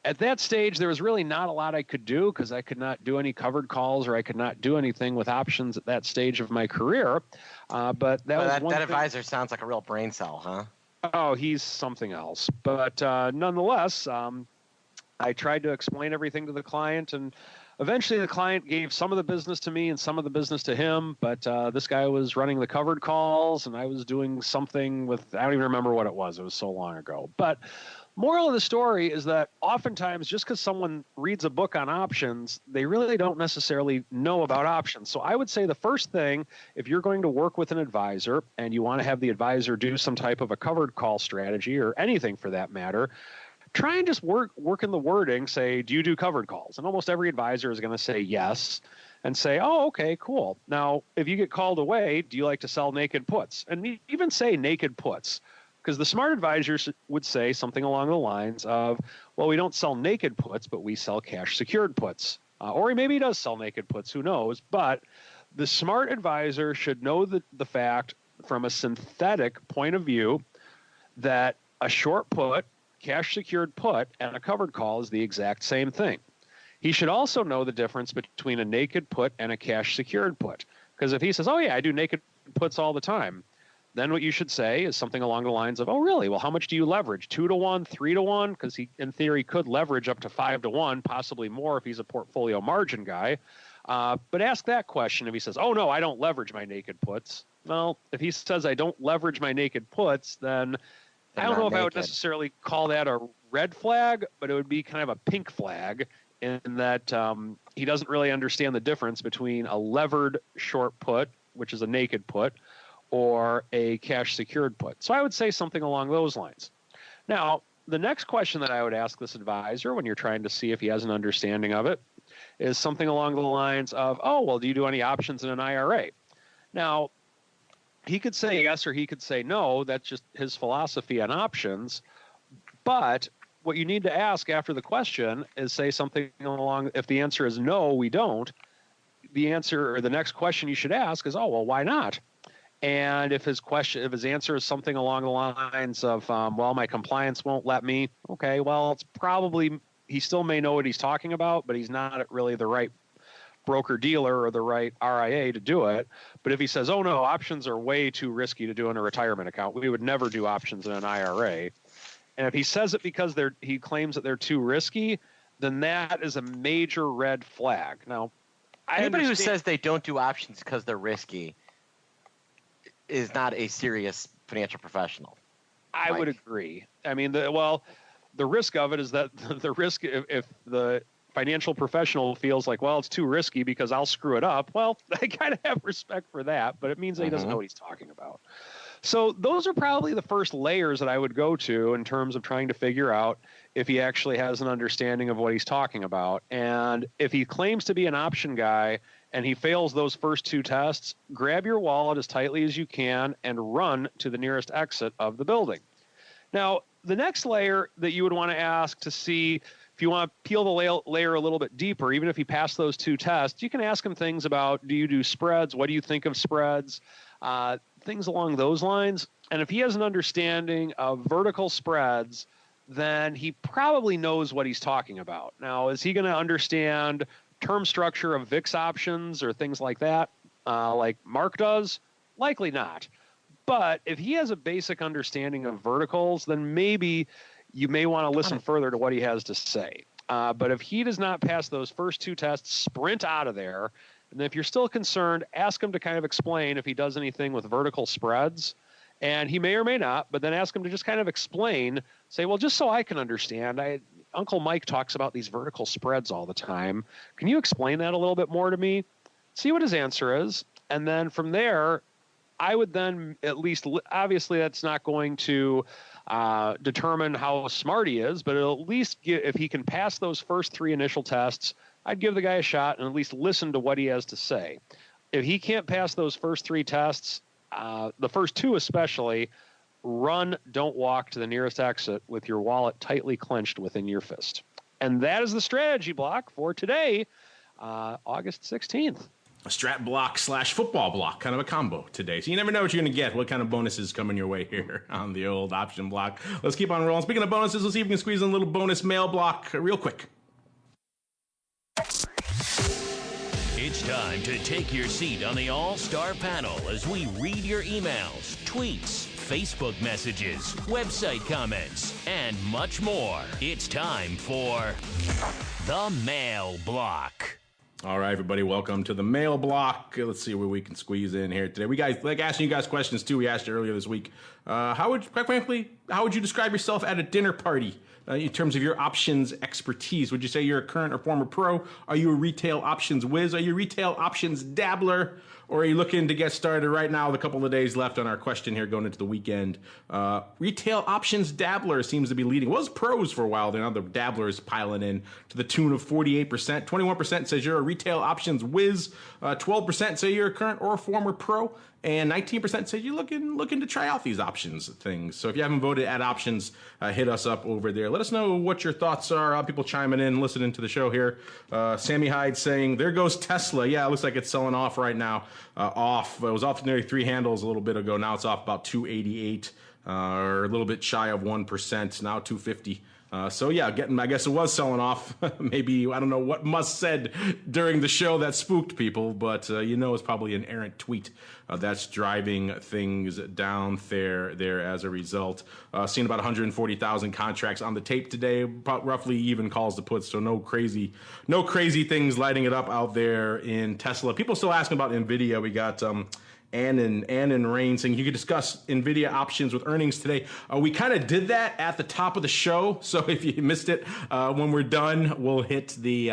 at that stage, there was really not a lot I could do because I could not do any covered calls, or I could not do anything with options at that stage of my career. But that advisor sounds like a real brain cell, huh? Oh, he's something else. But nonetheless, I tried to explain everything to the client, and eventually the client gave some of the business to me and some of the business to him. But this guy was running the covered calls, and I was doing something with, I don't even remember what it was. It was so long ago. But moral of the story is that oftentimes just because someone reads a book on options, they really don't necessarily know about options. So I would say the first thing, if you're going to work with an advisor and you want to have the advisor do some type of a covered call strategy or anything for that matter, try and just work in the wording, say, do you do covered calls? And almost every advisor is going to say yes and say, oh, okay, cool. Now, if you get called away, do you like to sell naked puts? And even say naked puts. Because the smart advisors would say something along the lines of, well, we don't sell naked puts, but we sell cash secured puts. Or maybe he does sell naked puts, who knows? But the smart advisor should know the fact from a synthetic point of view that a short put, cash secured put, and a covered call is the exact same thing. He should also know the difference between a naked put and a cash secured put. Because if he says, oh yeah, I do naked puts all the time, then what you should say is something along the lines of, oh, really? Well, how much do you leverage? 2-to-1, 3-to-1? Because he, in theory, could leverage up to 5-to-1, possibly more if he's a portfolio margin guy. But ask that question if he says, oh, no, I don't leverage my naked puts. Well, if he says I don't leverage my naked puts, then I don't know if I would necessarily call that a red flag, but it would be kind of a pink flag in that he doesn't really understand the difference between a levered short put, which is a naked put, or a cash secured put. So I would say something along those lines. Now, the next question that I would ask this advisor when you're trying to see if he has an understanding of it is something along the lines of, oh, well, do you do any options in an IRA? Now, he could say yes or he could say no. That's just his philosophy on options. But what you need to ask after the question is say something along, if the answer is no, we don't, the answer or the next question you should ask is, oh, well, why not? And if his answer is something along the lines of, well, my compliance won't let me, okay, well, it's probably, he still may know what he's talking about, but he's not really the right broker dealer or the right RIA to do it. But if he says, oh, no, options are way too risky to do in a retirement account, we would never do options in an IRA. And if he says it because he claims that they're too risky, then that is a major red flag. Now, anybody who says they don't do options because they're risky is not a serious financial professional. I would agree. I mean, the risk of it is that the risk, if the financial professional feels like, well, it's too risky because I'll screw it up. Well, I kind of have respect for that, but it means that he doesn't know what he's talking about. So those are probably the first layers that I would go to in terms of trying to figure out if he actually has an understanding of what he's talking about. And if he claims to be an option guy and he fails those first two tests, grab your wallet as tightly as you can and run to the nearest exit of the building. Now, the next layer that you would want to ask to see if you want to peel the layer a little bit deeper, even if he passed those two tests, you can ask him things about, do you do spreads? What do you think of spreads? Things along those lines. And if he has an understanding of vertical spreads, then he probably knows what he's talking about. Now, is he going to understand term structure of VIX options or things like that, like Mark does? Likely not. But if he has a basic understanding of verticals, then maybe you may want to listen further to what he has to say. But if he does not pass those first two tests, sprint out of there. And if you're still concerned, ask him to kind of explain if he does anything with vertical spreads. And he may or may not, but then ask him to just kind of explain, say, well, just so I can understand, Uncle Mike talks about these vertical spreads all the time. Can you explain that a little bit more to me? See what his answer is. And then from there, I would then at least, obviously that's not going to determine how smart he is, but it'll at least if he can pass those first three initial tests, I'd give the guy a shot and at least listen to what he has to say. If he can't pass those first three tests, the first two especially, run, don't walk to the nearest exit with your wallet tightly clenched within your fist. And that is the strategy block for today, August 16th. A strat block / football block, kind of a combo today. So you never know what you're going to get, what kind of bonuses coming your way here on the old option block. Let's keep on rolling. Speaking of bonuses, let's see if we can squeeze in a little bonus mail block real quick. It's time to take your seat on the All-Star panel as we read your emails, tweets, Facebook messages, website comments, and much more. It's time for the Mail Block. All right, everybody, welcome to the Mail Block. Let's see where we can squeeze in here today. We guys like asking you guys questions too. We asked you earlier this week. How would you describe yourself at a dinner party? In terms of your options expertise, would you say you're a current or former pro? Are you a retail options whiz? Are you a retail options dabbler? Or are you looking to get started right now with a couple of days left on our question here going into the weekend? Retail options dabbler seems to be leading. It was pros for a while. Now the dabblers piling in to the tune of 48%. 21% says you're a retail options whiz. 12% say you're a current or former pro. And 19% say you're looking to try out these options things. So if you haven't voted at options, hit us up over there. Let us know what your thoughts are. People chiming in, listening to the show here. Sammy Hyde saying, there goes Tesla. Yeah, it looks like it's selling off right now. It was off to nearly 3 handles a little bit ago. Now it's off about 288, or a little bit shy of 1%. Now 250. So yeah, I guess it was selling off. Maybe, I don't know what Musk said during the show that spooked people, but it's probably an errant tweet that's driving things down there as a result. Seen about 140,000 contracts on the tape today, roughly even calls to puts. So no crazy things lighting it up out there in Tesla. People still asking about Nvidia. We got Ann and Rain saying you could discuss Nvidia options with earnings today. We kind of did that at the top of the show, so if you missed it, when we're done, we'll hit the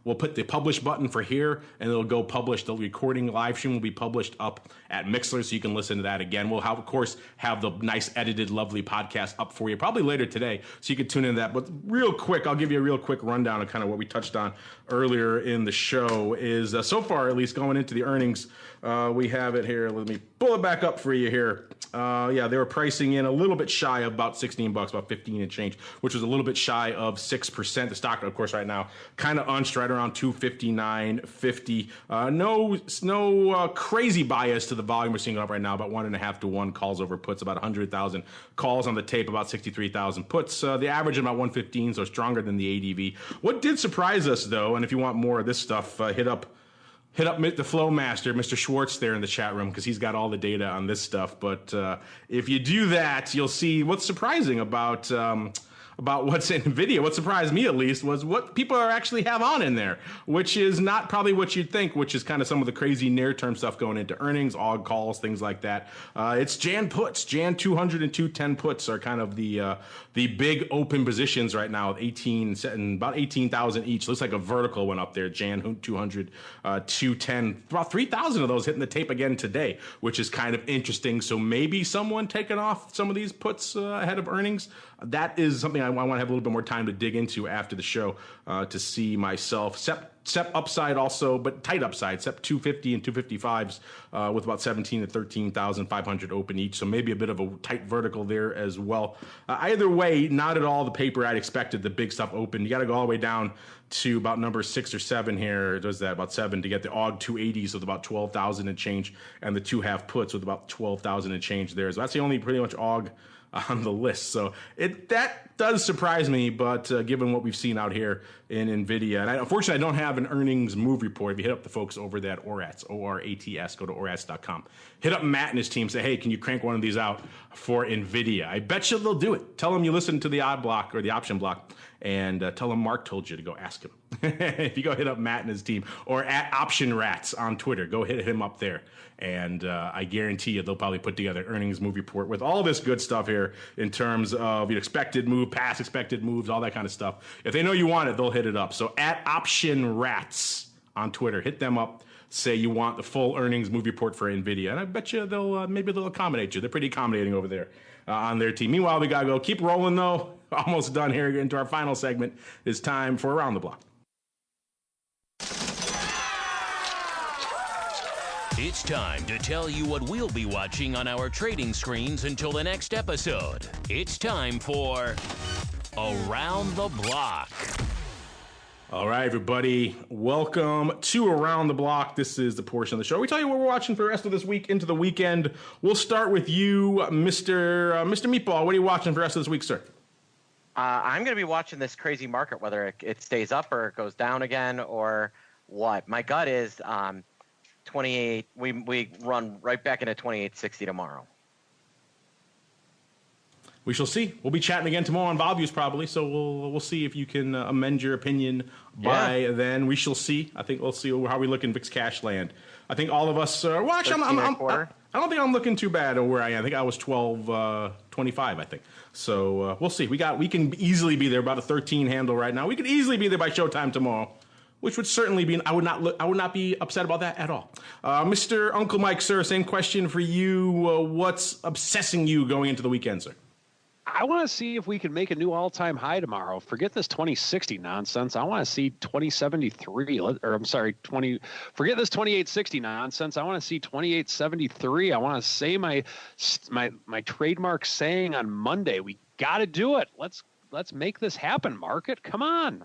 we'll put the publish button for here, and it'll go publish. The recording live stream will be published up at Mixler, so you can listen to that again. We'll of course have the nice edited, lovely podcast up for you probably later today, so you can tune into that. But real quick, I'll give you a real quick rundown of kind of what we touched on earlier in the show. Is so far, at least going into the earnings, we have it here. Let me pull it back up for you here. They were pricing in a little bit shy of about $16, about 15 and change, which was a little bit shy of 6%. The stock, of course, right now kind of unched right around 259.50. No crazy bias to the volume we're seeing up right now. About 1.5 to 1 calls over puts. About 100,000 calls on the tape. About 63,000 puts. The average about 115, so stronger than the ADV. What did surprise us though, and if you want more of this stuff, hit up the Flow Master, Mr. Schwartz, there in the chat room, because he's got all the data on this stuff. But if you do that, you'll see what's surprising about about what's in NVIDIA. What surprised me, at least, was what people are actually have on in there, which is not probably what you'd think, which is kind of some of the crazy near-term stuff going into earnings, AUG calls, things like that. It's Jan puts. Jan 200 and 210 puts are kind of the big open positions right now, about 18,000 each. Looks like a vertical went up there. Jan 200, 210, about 3,000 of those hitting the tape again today, which is kind of interesting. So maybe someone taking off some of these puts ahead of earnings. That is something I want to have a little bit more time to dig into after the show to see myself. SEP upside also, but tight upside. SEP 250 and 255s with about 17 to 13,500 open each. So maybe a bit of a tight vertical there as well. Either way, not at all the paper I'd expected. The big stuff open. You got to go all the way down to about number 6 or 7 here. Does that about 7 to get the AUG 280s with about 12,000 and change, and the 2.5 puts with about 12,000 and change there. So that's the only pretty much AUG on the list. So that does surprise me, but given what we've seen out here in NVIDIA, and unfortunately I don't have an earnings move report. If you hit up the folks over there at ORATS, ORATS, go to ORATS.com. Hit up Matt and his team, say, hey, can you crank one of these out for NVIDIA? I bet you they'll do it. Tell them you listen to the odd block or the option block, and tell them Mark told you to go ask him. If you go hit up Matt and his team, or at Option Rats on Twitter, go hit him up there. And I guarantee you they'll probably put together earnings move report with all this good stuff here in terms of expected move, past expected moves, all that kind of stuff. If they know you want it, they'll hit it up. So at Option Rats on Twitter, hit them up. Say you want the full earnings move report for NVIDIA. And I bet you maybe they'll accommodate you. They're pretty accommodating over there on their team. Meanwhile, we got to go. Keep rolling, though. Almost done here. Into our final segment. It's time for Around the Block. It's time to tell you what we'll be watching on our trading screens until the next episode. It's time for Around the Block. All right, everybody. Welcome to Around the Block. This is the portion of the show we tell you what we're watching for the rest of this week into the weekend. We'll start with you, Mr. Meatball. What are you watching for the rest of this week, sir? I'm going to be watching this crazy market, whether it stays up or it goes down again or what. My gut is 28. We run right back into 28.60 tomorrow. We shall see. We'll be chatting again tomorrow on Values probably, so we'll see if you can amend your opinion by then. We shall see. I think we'll see how we look in VIX cash land. I think all of us. Well, actually, I don't think I'm looking too bad where I am. I think I was 12.25. I think so. We'll see. We can easily be there about a 13 handle right now. We could easily be there by showtime tomorrow, which would certainly be. I would not be upset about that at all. Mr. Uncle Mike, sir, same question for you. What's obsessing you going into the weekend, sir? I want to see if we can make a new all-time high tomorrow. Forget this 2060 nonsense. I want to see 2073. Forget this 2860 nonsense. I want to see 2873. I want to say my trademark saying on Monday. We got to do it. Let's make this happen, market. Come on.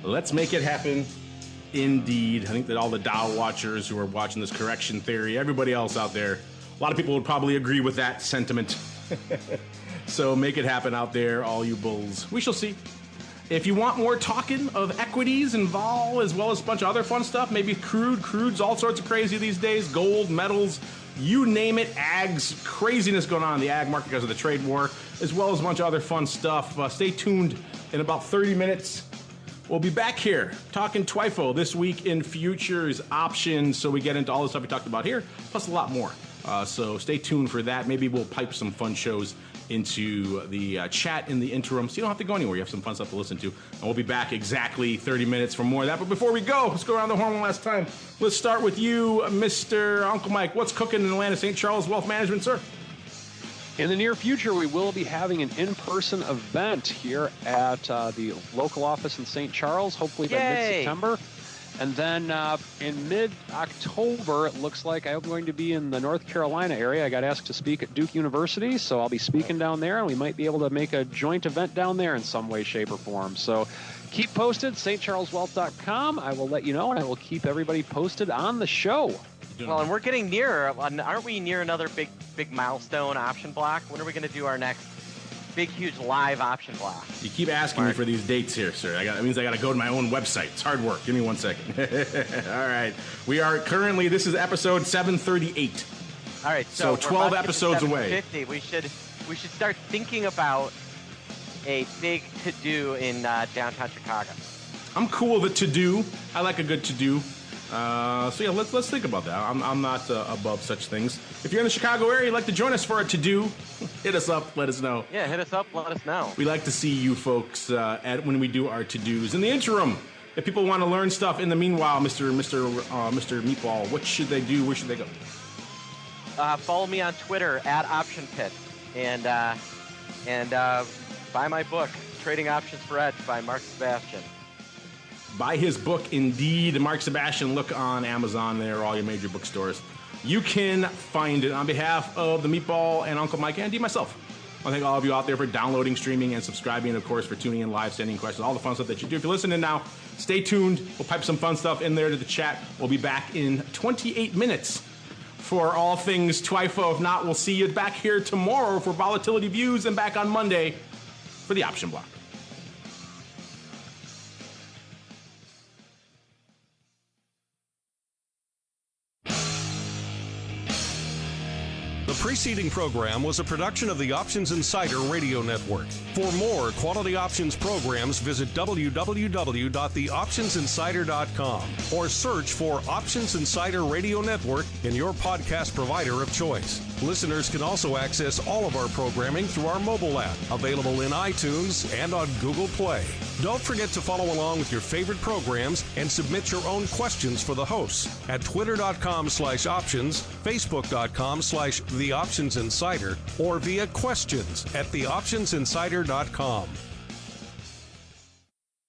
Let's make it happen. Indeed. I think that all the Dow watchers who are watching this correction theory, everybody else out there, a lot of people would probably agree with that sentiment. So make it happen out there, all you bulls. We shall see. If you want more talking of equities and vol, as well as a bunch of other fun stuff, maybe crude's all sorts of crazy these days, gold, metals, you name it, ags, craziness going on in the ag market because of the trade war, as well as a bunch of other fun stuff. Stay tuned in about 30 minutes. We'll be back here talking TWIFO this week in futures options. So we get into all the stuff we talked about here, plus a lot more. So stay tuned for that. Maybe we'll pipe some fun shows into the chat in the interim. So you don't have to go anywhere. You have some fun stuff to listen to. And we'll be back exactly 30 minutes for more of that. But before we go, let's go around the horn one last time. Let's start with you, Mr. Uncle Mike. What's cooking in Atlanta St. Charles Wealth Management, sir? In the near future, we will be having an in-person event here at the local office in St. Charles, hopefully by mid-September. And then in mid-October, it looks like I'm going to be in the North Carolina area. I got asked to speak at Duke University, so I'll be speaking down there, and we might be able to make a joint event down there in some way, shape, or form. So keep posted, stcharleswealth.com. I will let you know, and I will keep everybody posted on the show. Well, and we're getting nearer. Aren't we near another big milestone option block? When are we going to do our next big, huge live option block. You keep asking me for these dates here, sir. That means I got to go to my own website. It's hard work. Give me 1 second. All right. We are currently, this is episode 738. All right. So 12 episodes away. We should start thinking about a big to-do in downtown Chicago. I'm cool with to-do. I like a good to-do. So yeah, let's think about that. I'm not above such things. If you're in the Chicago area, you'd like to join us for a to-do, hit us up, let us know. Yeah, hit us up, let us know. We like to see you folks when we do our to-dos. In the interim, if people want to learn stuff in the meanwhile, Mr. Meatball, what should they do? Where should they go? Follow me on Twitter @OptionPit and buy my book, Trading Options for Edge by Mark Sebastian. Buy his book, indeed. Mark Sebastian. Look on Amazon there, all your major bookstores. You can find it. On behalf of the Meatball and Uncle Mike and myself, I thank all of you out there for downloading, streaming, and subscribing, and of course for tuning in live, sending questions, all the fun stuff that you do. If you're listening now, stay tuned. We'll pipe some fun stuff in there to the chat. We'll be back in 28 minutes for all things TWIFO. If not, we'll see you back here tomorrow for Volatility Views and back on Monday for the Option Block. The preceding program was a production of the Options Insider Radio Network. For more quality options programs, visit www.theoptionsinsider.com or search for Options Insider Radio Network in your podcast provider of choice. Listeners can also access all of our programming through our mobile app, available in iTunes and on Google Play. Don't forget to follow along with your favorite programs and submit your own questions for the hosts at twitter.com/options, facebook.com/theoptionsinsider, or via questions@theoptionsinsider.com.